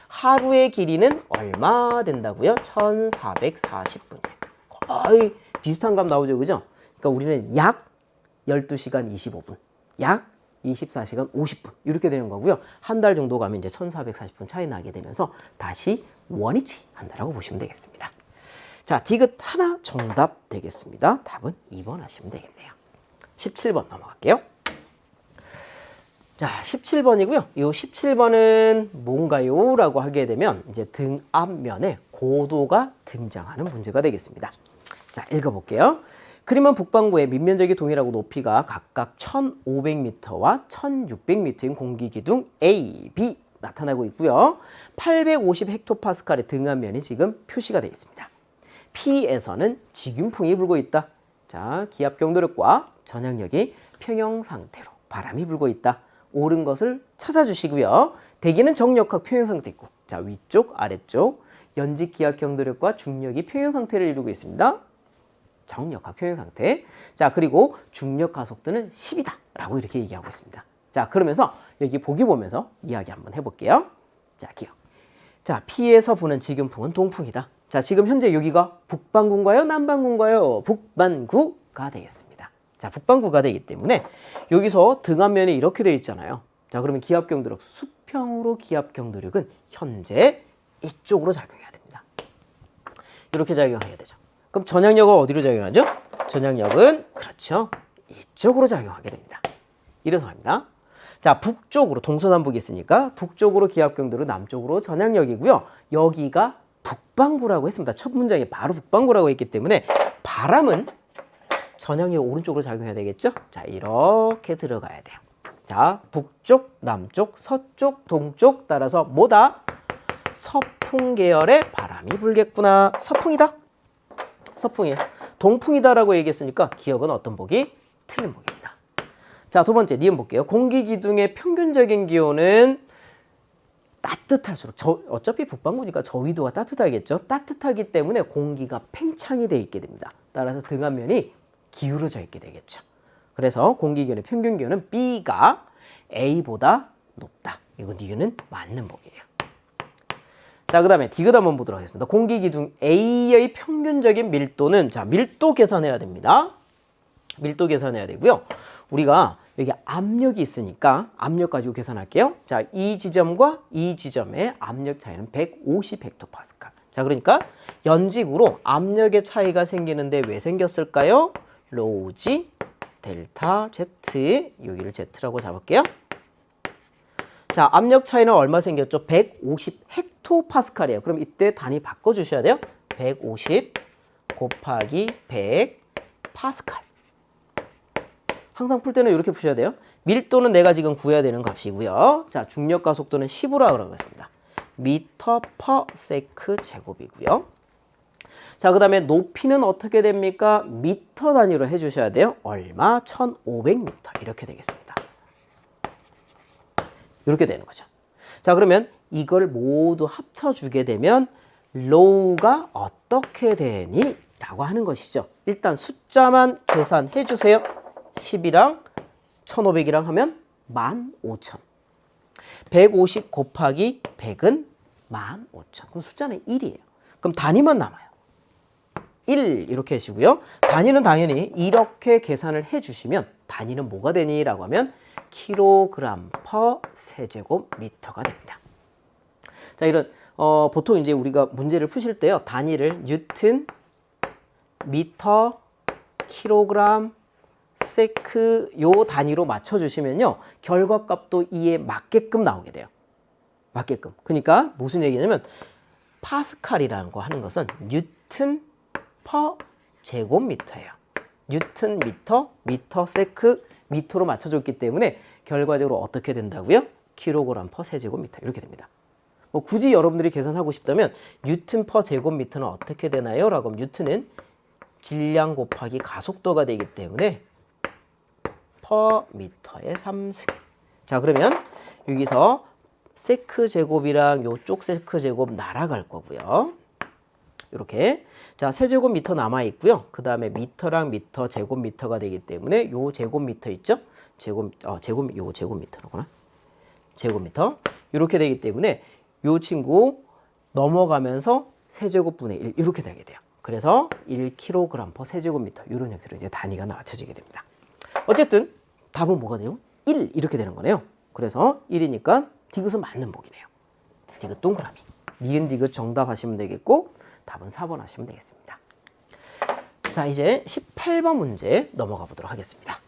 하루의 길이는 얼마 된다고요? 1440분이에요. 거의 비슷한 값 나오죠, 그죠? 그러니까 우리는 약 12시간 25분, 약 24시간 50분 이렇게 되는 거고요. 한 달 정도 가면 이제 1440분 차이 나게 되면서 다시 원위치 한다라고 보시면 되겠습니다. 자, 디귿 하나 정답 되겠습니다. 답은 2번 하시면 되겠네요. 17번 넘어갈게요. 자, 17번이고요. 이 17번은 뭔가요? 라고 하게 되면 이제 등 앞면에 고도가 등장하는 문제가 되겠습니다. 자, 읽어볼게요. 그림은 북반구의 밑면적이 동일하고 높이가 각각 1500m와 1600m인 공기기둥 A, B 나타나고 있고요. 850헥토파스칼의 등 앞면이 지금 표시가 되어 있습니다. P에서는 직윤풍이 불고 있다. 자, 기압 경도력과 전향력이 평형 상태로 바람이 불고 있다. 옳은 것을 찾아주시고요. 대기는 정력학 평형 상태 있고, 자, 위쪽, 아래쪽 연직 기압 경도력과 중력이 평형 상태를 이루고 있습니다. 정력학 평형 상태. 자, 그리고 중력 가속도는 10이다 라고 이렇게 얘기하고 있습니다. 자, 그러면서 여기 보기 보면서 이야기 한번 해볼게요. 자, 기억. 자, P에서 부는 직윤풍은 동풍이다. 자, 지금 현재 여기가 북반구인가요? 남반구인가요? 북반구가 되겠습니다. 자, 북반구가 되기 때문에 여기서 등 앞면이 이렇게 되어 있잖아요. 자, 그러면 기압 경도력, 수평으로 기압 경도력은 현재 이쪽으로 작용해야 됩니다. 이렇게 작용해야 되죠. 그럼 전향력은 어디로 작용하죠? 전향력은 그렇죠. 이쪽으로 작용하게 됩니다. 이래서 합니다. 자, 북쪽으로 동서남북이 있으니까 북쪽으로 기압 경도력, 남쪽으로 전향력이고요. 여기가 북반구라고 했습니다. 첫 문장에 바로 북반구라고 했기 때문에 바람은 전향력 오른쪽으로 작용해야 되겠죠? 자, 이렇게 들어가야 돼요. 자, 북쪽, 남쪽, 서쪽, 동쪽 따라서 뭐다? 서풍 계열의 바람이 불겠구나. 서풍이다. 서풍이에요. 동풍이다라고 얘기했으니까 기억은 어떤 보기? 틀린 보기입니다. 자, 두 번째 니은 볼게요. 공기 기둥의 평균적인 기온은 따뜻할수록 어차피 북반구니까 저위도가 따뜻하겠죠. 따뜻하기 때문에 공기가 팽창이 되어 있게 됩니다. 따라서 등 앞면이 기울어져 있게 되겠죠. 그래서 공기 기온의 평균 기온은 B가 A보다 높다. 이건 니은은 맞는 보기예요. 자, 그 다음에 디귿 한번 보도록 하겠습니다. 공기 기둥 A의 평균적인 밀도는, 자, 밀도 계산해야 됩니다. 밀도 계산해야 되고요. 우리가 여기 압력이 있으니까 압력 가지고 계산할게요. 자, 이 지점과 이 지점의 압력 차이는 150헥토파스칼. 자, 그러니까 연직으로 압력의 차이가 생기는데 왜 생겼을까요? 로우 G, 델타 Z, 여기를 Z라고 잡을게요. 자, 압력 차이는 얼마 생겼죠? 150헥토파스칼이에요. 그럼 이때 단위 바꿔주셔야 돼요. 150 곱하기 100 파스칼. 항상 풀 때는 이렇게 푸셔야 돼요. 밀도는 내가 지금 구해야 되는 값이고요. 자, 중력 가속도는 10으로 하라고 했습니다. 미터 퍼 세크 제곱이고요. 자, 그 다음에 높이는 어떻게 됩니까? 미터 단위로 해주셔야 돼요. 얼마? 1500m 이렇게 되겠습니다. 이렇게 되는 거죠. 자, 그러면 이걸 모두 합쳐주게 되면 로우가 어떻게 되니? 라고 하는 것이죠. 일단 숫자만 계산해 주세요. 10이랑 1500이랑 하면 15000. 150 곱하기 100은 15000. 그럼 숫자는 1이에요. 그럼 단위만 남아요. 1 이렇게 하시고요. 단위는 당연히 이렇게 계산을 해주시면 단위는 뭐가 되니? 라고 하면 킬로그램 퍼 세제곱미터가 됩니다. 자, 이런 보통 이제 우리가 문제를 푸실 때요. 단위를 뉴튼, 미터, 킬로그램, 세크 요 단위로 맞춰주시면요. 결과값도 이에 맞게끔 나오게 돼요. 맞게끔. 그러니까 무슨 얘기냐면 파스칼이라는 거 하는 것은 뉴튼 퍼 제곱미터예요. 뉴튼 미터, 미터 세크, 미터로 맞춰줬기 때문에 결과적으로 어떻게 된다고요? 킬로그램 퍼 세제곱미터 이렇게 됩니다. 뭐 굳이 여러분들이 계산하고 싶다면 뉴튼 퍼 제곱미터는 어떻게 되나요? 라고 하면 뉴튼은 질량 곱하기 가속도가 되기 때문에 퍼 미터의 3승. 자, 그러면 여기서 세크 제곱이랑 요쪽 세크 제곱 날아갈 거고요. 이렇게. 자, 세제곱미터 남아 있고요. 그 다음에 미터랑 미터, 제곱미터가 되기 때문에 요 제곱미터 있죠? 요거 제곱미터로구나. 제곱미터. 이렇게 되기 때문에 요 친구 넘어가면서 세제곱분의 1 이렇게 되게 돼요. 그래서 1kg/, 세제곱미터 이런 형태로 이제 단위가 맞춰지게 됩니다. 어쨌든 답은 뭐가 돼요? 1 이렇게 되는 거네요. 그래서 1이니까 디귿은 맞는 복이네요. 디귿 동그라미. 니은 디귿 정답 하시면 되겠고 답은 4번 하시면 되겠습니다. 자, 이제 18번 문제 넘어가 보도록 하겠습니다.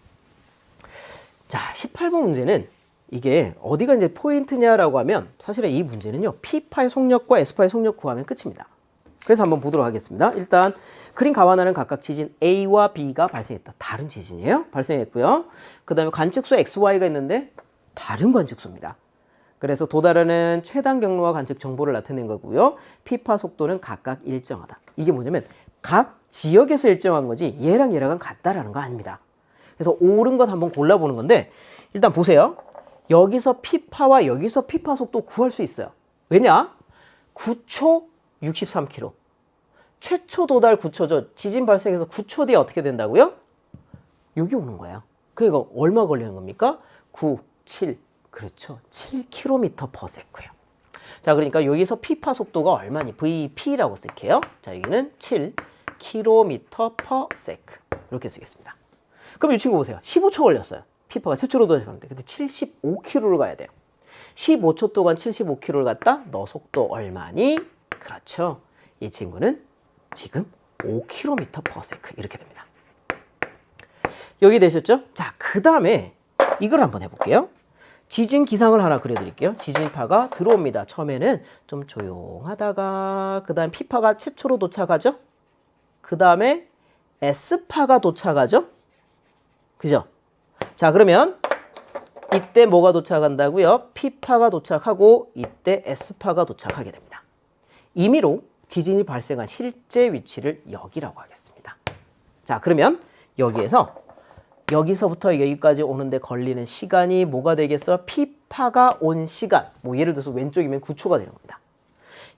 자, 18번 문제는 이게 어디가 이제 포인트냐라고 하면 사실은 이 문제는요. P파의 속력과 S파의 속력 구하면 끝입니다. 그래서 한번 보도록 하겠습니다. 일단 그림 가와나는 각각 지진 A와 B가 발생했다. 다른 지진이에요. 발생했고요. 그 다음에 관측소 XY가 있는데 다른 관측소입니다. 그래서 도달하는 최단 경로와 관측 정보를 나타낸 거고요. P파 속도는 각각 일정하다. 이게 뭐냐면 각 지역에서 일정한 거지 얘랑 얘랑은 같다라는 거 아닙니다. 그래서 옳은 것 한번 골라보는 건데 일단 보세요. 여기서 P파와 여기서 P파 속도 구할 수 있어요. 왜냐? 9초 63km. 최초 도달 9초죠. 지진 발생해서 9초 뒤에 어떻게 된다고요? 여기 오는 거예요. 그러니까 얼마 걸리는 겁니까? 9, 7. 그렇죠. 7km/s예요. 자, 그러니까 여기서 P파 속도가 얼마니? VP라고 쓸게요. 자, 여기는 7km/s. 이렇게 쓰겠습니다. 그럼 이 친구 보세요. 15초 걸렸어요. P파가 최초로 도달하는데. 근데 75km를 가야 돼요. 15초 동안 75km를 갔다? 너 속도 얼마니? 그렇죠. 이 친구는 지금 5km/s 이렇게 됩니다. 여기 되셨죠? 자, 그 다음에 이걸 한번 해볼게요. 지진 기상을 하나 그려드릴게요. 지진파가 들어옵니다. 처음에는 좀 조용하다가 그 다음 P파가 최초로 도착하죠. 그 다음에 S파가 도착하죠. 그죠? 자, 그러면 이때 뭐가 도착한다고요? P파가 도착하고 이때 S파가 도착하게 됩니다. 임의로 지진이 발생한 실제 위치를 여기라고 하겠습니다. 자, 그러면 여기서부터 여기까지 오는데 걸리는 시간이 뭐가 되겠어? P파가 온 시간. 뭐 예를 들어서 왼쪽이면 9초가 되는 겁니다.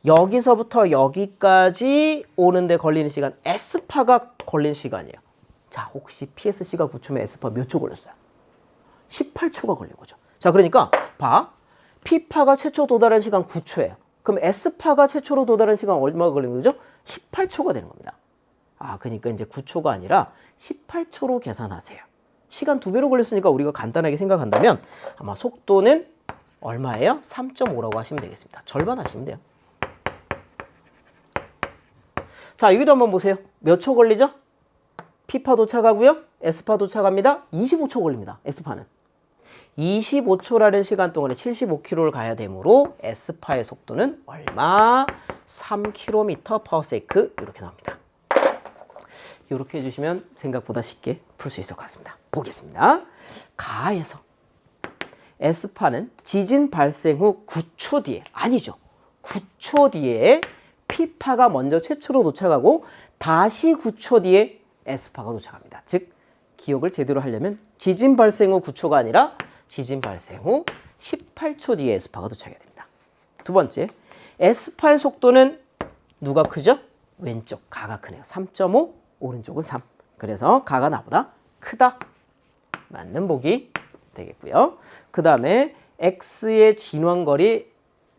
여기서부터 여기까지 오는데 걸리는 시간 S파가 걸린 시간이에요. 자, 혹시 PSC가 9초면 S파 몇 초 걸렸어요? 18초가 걸린 거죠. 자, 그러니까 봐. P파가 최초 도달한 시간 9초예요. 그럼 S파가 최초로 도달한 시간 얼마가 걸린 거죠? 18초가 되는 겁니다. 아, 그러니까 이제 9초가 아니라 18초로 계산하세요. 시간 2배로 걸렸으니까 우리가 간단하게 생각한다면 아마 속도는 얼마예요? 3.5라고 하시면 되겠습니다. 절반 하시면 돼요. 자, 여기도 한번 보세요. 몇 초 걸리죠? P파 도착하고요. S파 도착합니다. 25초 걸립니다. S파는. 25초라는 시간 동안에 75km를 가야 되므로 S파의 속도는 얼마? 3km/s 이렇게 나옵니다. 이렇게 해주시면 생각보다 쉽게 풀 수 있을 것 같습니다. 보겠습니다. 가에서 S파는 지진 발생 후 9초 뒤에, 아니죠. 9초 뒤에 P파가 먼저 최초로 도착하고 다시 9초 뒤에 S파가 도착합니다. 즉 기억을 제대로 하려면 지진 발생 후 9초가 아니라 지진 발생 후 18초 뒤에 S파가 도착해야 됩니다. 두 번째, S파의 속도는 누가 크죠? 왼쪽 가가 크네요. 3.5, 오른쪽은 3. 그래서 가가 나보다 크다. 맞는 보기 되겠고요. 그 다음에 X의 진원거리,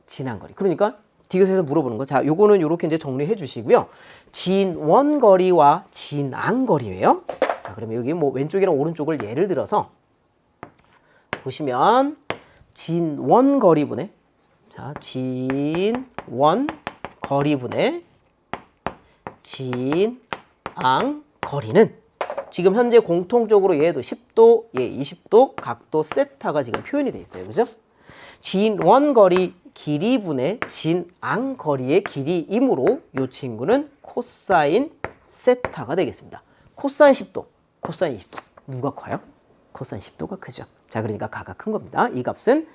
진항거리. 그러니까 디귿에서 물어보는 거. 자, 요거는 이렇게 이제 정리해 주시고요. 진원거리와 진항거리예요. 자, 그러면 여기 뭐 왼쪽이랑 오른쪽을 예를 들어서 보시면 진원거리분의, 자, 진원거리분의 진항거리는 지금 현재 공통적으로 얘도 10도, 얘 20도, 각도 세타가 지금 표현이 돼 있어요. 그죠? 진원거리 길이분의 진항거리의 길이이므로 이 친구는 코사인 세타가 되겠습니다. 코사인 10도, 코사인 20도. 누가 커요? 코사인 10도가 크죠. 자, 그러니까 가가 큰 겁니다. 이 값은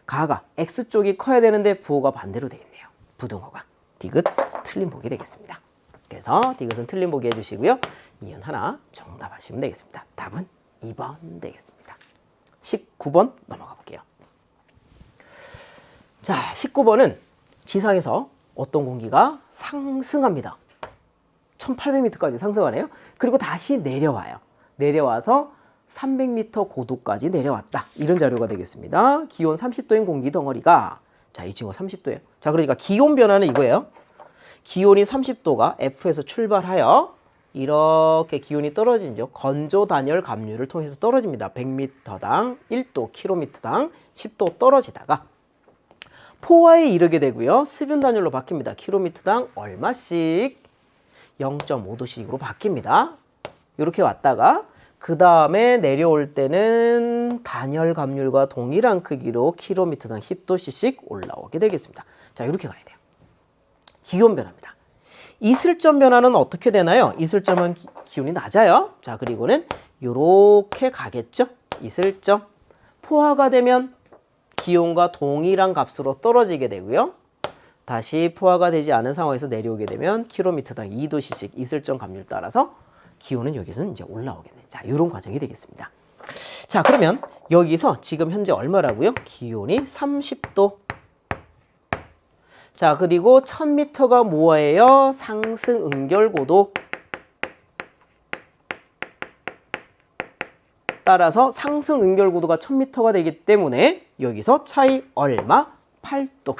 가가 X쪽이 커야 되는데 부호가 반대로 되어 있네요. 부등호가. 디귿 틀린 보기 되겠습니다. 그래서 디귿은 틀린 보기 해주시고요. 니은 하나 정답하시면 되겠습니다. 답은 2번 되겠습니다. 19번 넘어가 볼게요. 자, 19번은 지상에서 어떤 공기가 상승합니다. 1800m까지 상승하네요. 그리고 다시 내려와요. 내려와서 300m 고도까지 내려왔다. 이런 자료가 되겠습니다. 기온 30도인 공기 덩어리가 자, 이 친구가 30도예요. 자, 그러니까 기온 변화는 이거예요. 기온이 30도가 F에서 출발하여 이렇게 기온이 떨어지죠. 건조 단열 갑류를 통해서 떨어집니다. 100m당 1도, km당 10도 떨어지다가 포화에 이르게 되고요. 수분 단열로 바뀝니다. km당 얼마씩 0.5도씩으로 바뀝니다. 이렇게 왔다가 그 다음에 내려올 때는 단열 갑률과 동일한 크기로 km당 10도씩 올라오게 되겠습니다. 자, 이렇게 가야 돼요. 기온 변화입니다. 이슬점 변화는 어떻게 되나요? 이슬점은 기온이 낮아요. 자, 그리고는 이렇게 가겠죠. 이슬점. 포화가 되면 기온과 동일한 값으로 떨어지게 되고요. 다시 포화가 되지 않은 상황에서 내려오게 되면 km당 2도씩 이슬점 갑률 따라서 기온은 여기서는 이제 올라오겠네요. 자, 이런 과정이 되겠습니다. 자, 그러면 여기서 지금 현재 얼마라고요? 기온이 30도. 자, 그리고 1000m가 뭐예요? 상승 응결고도. 따라서 상승 응결고도가 1000m가 되기 때문에 여기서 차이 얼마? 8도.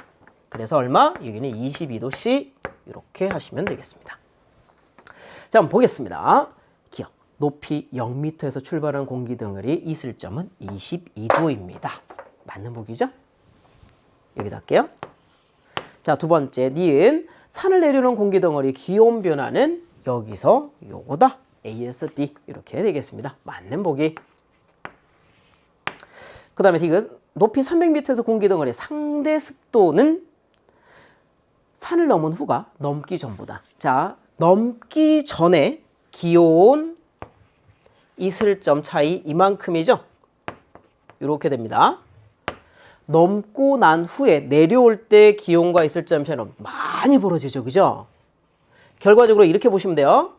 그래서 얼마? 여기는 22도씩 이렇게 하시면 되겠습니다. 자, 한번 보겠습니다. 기억. 높이 0m에서 출발한 공기 덩어리 이슬점은 22도입니다. 맞는 보기죠? 여기다 할게요. 자, 두 번째, 니은. 산을 내려오는 공기 덩어리 기온 변화는 여기서 요거다. ASD. 이렇게 되겠습니다. 맞는 보기. 그 다음에 디귿. 높이 300m에서 공기 덩어리 상대 습도는 산을 넘은 후가 넘기 전보다. 자, 넘기 전에 기온, 이슬점 차이 이만큼이죠. 이렇게 됩니다. 넘고 난 후에 내려올 때 기온과 이슬점 차이는 많이 벌어지죠. 그죠? 결과적으로 이렇게 보시면 돼요.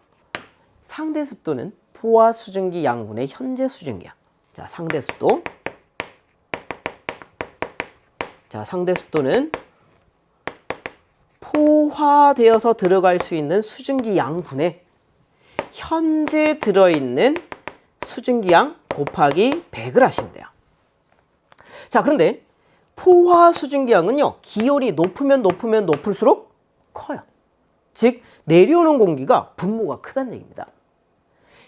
상대 습도는 포화 수증기 양분의 현재 수증기야. 자, 상대 습도. 자, 상대 습도는 포화되어서 들어갈 수 있는 수증기 양분에 현재 들어있는 수증기 양 곱하기 100을 하시면 돼요. 자, 그런데 포화 수증기 양은요, 기온이 높으면 높을수록 커요. 즉, 내려오는 공기가 분모가 크다는 얘기입니다.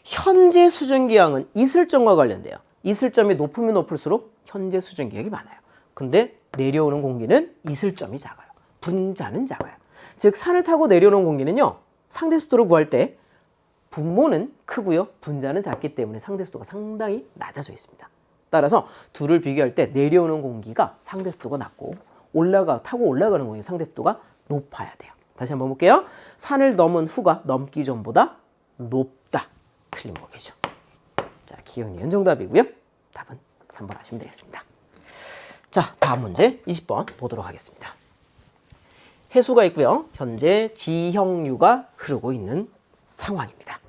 현재 수증기 양은 이슬점과 관련돼요. 이슬점이 높으면 높을수록 현재 수증기 양이 많아요. 근데 내려오는 공기는 이슬점이 작아요. 분자는 작아요. 즉, 산을 타고 내려오는 공기는요, 상대 습도를 구할 때 분모는 크고요, 분자는 작기 때문에 상대 습도가 상당히 낮아져 있습니다. 따라서 둘을 비교할 때 내려오는 공기가 상대 습도가 낮고 타고 올라가는 공기 상대 습도가 높아야 돼요. 다시 한번 볼게요. 산을 넘은 후가 넘기 전보다 높다. 틀린 보기죠. 자, 기억, 니은 정답이고요. 답은 3번 하시면 되겠습니다. 자, 다음 문제 20번 보도록 하겠습니다. 해수가 있고요. 현재 지형류가 흐르고 있는 상황입니다.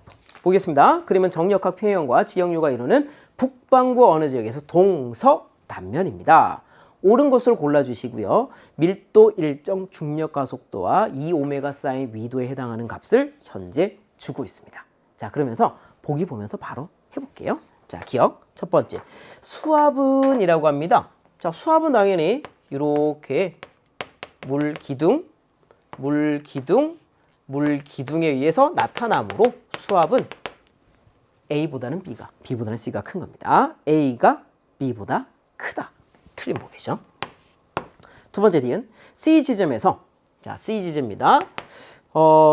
보겠습니다. 그러면 정력학 평형과 지형류가 이루는 북반구 어느 지역에서 동서남면입니다. 옳은 것을 골라주시고요. 밀도 일정 중력 가속도와 2오메가 사인 위도에 해당하는 값을 현재 주고 있습니다. 자, 그러면서 보기 보면서 바로 해볼게요. 자, 기억. 첫 번째, 수압은이라고 합니다. 자, 수압은 당연히 이렇게 물기둥에 의해서 나타나므로 수압은 A보다는 B가, B보다는 C가 큰 겁니다. A가 B보다 크다. 틀린 보기죠. 두 번째 D는 C 지점에서, 자, C 지점입니다.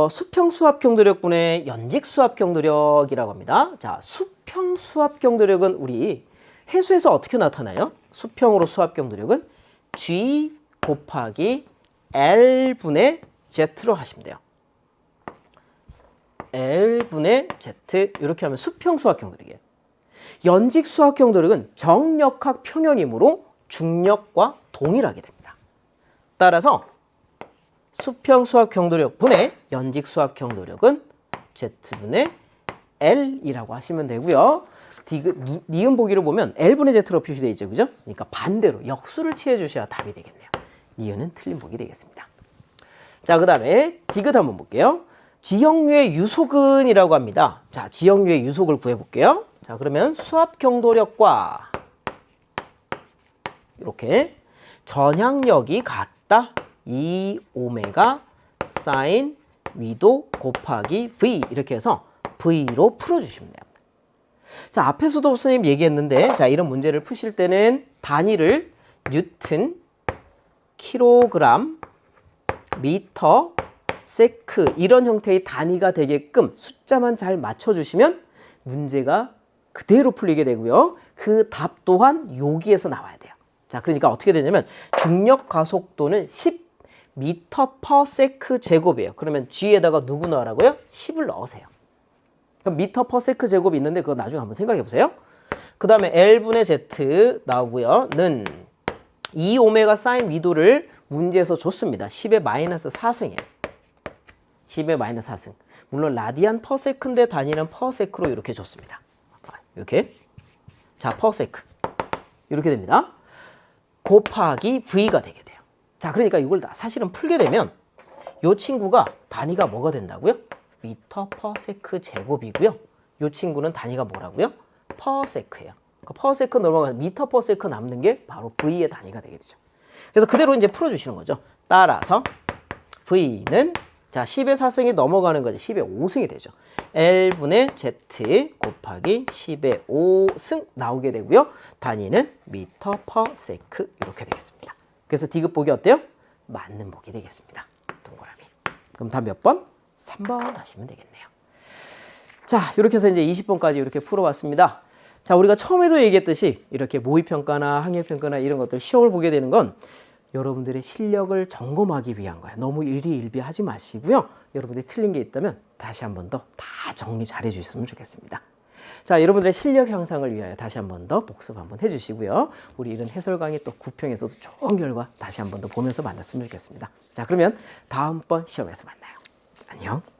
수평 수압 경도력분의 연직 수압 경도력이라고 합니다. 자, 수평 수압 경도력은 우리 해수에서 어떻게 나타나요? 수평으로 수압 경도력은 G 곱하기 L분의 Z로 하시면 돼요. L분의 Z, 이렇게 하면 수평 수압 경도력이에요. 연직 수압 경도력은 정력학 평형이므로 중력과 동일하게 됩니다. 따라서 수평 수압 경도력 분의 연직 수압 경도력은 Z분의 L이라고 하시면 되고요. 니은 보기를 보면 L분의 Z로 표시되어 있죠. 그죠? 그러니까 반대로 역수를 취해 주셔야 답이 되겠네요. 니은은 틀린 보기 되겠습니다. 자, 그 다음에 디귿 한번 볼게요. 지형류의 유속은이라고 합니다. 자, 지형류의 유속을 구해볼게요. 자, 그러면 수압 경도력과 이렇게 전향력이 같다. 2오메가 사인 위도 곱하기 V 이렇게 해서 V로 풀어주시면 돼요. 자, 앞에서도 선생님 얘기했는데, 자, 이런 문제를 푸실 때는 단위를 뉴튼, 킬로그램, 미터, 세크 이런 형태의 단위가 되게끔 숫자만 잘 맞춰주시면 문제가 그대로 풀리게 되고요. 그 답 또한 여기에서 나와야 돼요. 자, 그러니까 어떻게 되냐면 중력 가속도는 10m/s 제곱이에요. 그러면 G에다가 누구 넣으라고요? 10을 넣으세요. 그럼 m/s 제곱이 있는데 그거 나중에 한번 생각해 보세요. 그 다음에 L분의 Z 나오고요. 는 2오메가 사인 위도를 문제에서 줬습니다. 10의 마이너스 4승이에요. 10의 마이너스 4승. 물론 라디안 퍼 세컨드의 단위는 퍼 세크로 이렇게 줬습니다. 이렇게. 자, 퍼 세크. 이렇게 됩니다. 곱하기 V가 되게 돼요. 자, 그러니까 이걸 사실은 풀게 되면 이 친구가 단위가 뭐가 된다고요? m/s 제곱이고요. 이 친구는 단위가 뭐라고요? 퍼세크예요. 그러니까 퍼세크 넘어가서 m/s 남는 게 바로 V의 단위가 되게 되죠. 그래서 그대로 이제 풀어주시는 거죠. 따라서 V는 자 10의 4승이 넘어가는 거지 10의 5승이 되죠. L분의 Z 곱하기 10의 5승 나오게 되고요. 단위는 m/s 이렇게 되겠습니다. 그래서 디귿 보기 어때요? 맞는 보기 되겠습니다. 동그라미. 그럼 답 몇 번? 3번 하시면 되겠네요. 자, 이렇게 해서 이제 20번까지 이렇게 풀어봤습니다. 자, 우리가 처음에도 얘기했듯이 이렇게 모의평가나 학예평가나 이런 것들 시험을 보게 되는 건 여러분들의 실력을 점검하기 위한 거예요. 너무 일희일비하지 마시고요. 여러분들이 틀린 게 있다면 다시 한 번 더 다 정리 잘 해주셨으면 좋겠습니다. 자, 여러분들의 실력 향상을 위하여 다시 한 번 더 복습 한번 해주시고요. 우리 이런 해설 강의 또 9평에서도 좋은 결과 다시 한 번 더 보면서 만났으면 좋겠습니다. 자, 그러면 다음번 시험에서 만나요. 안녕.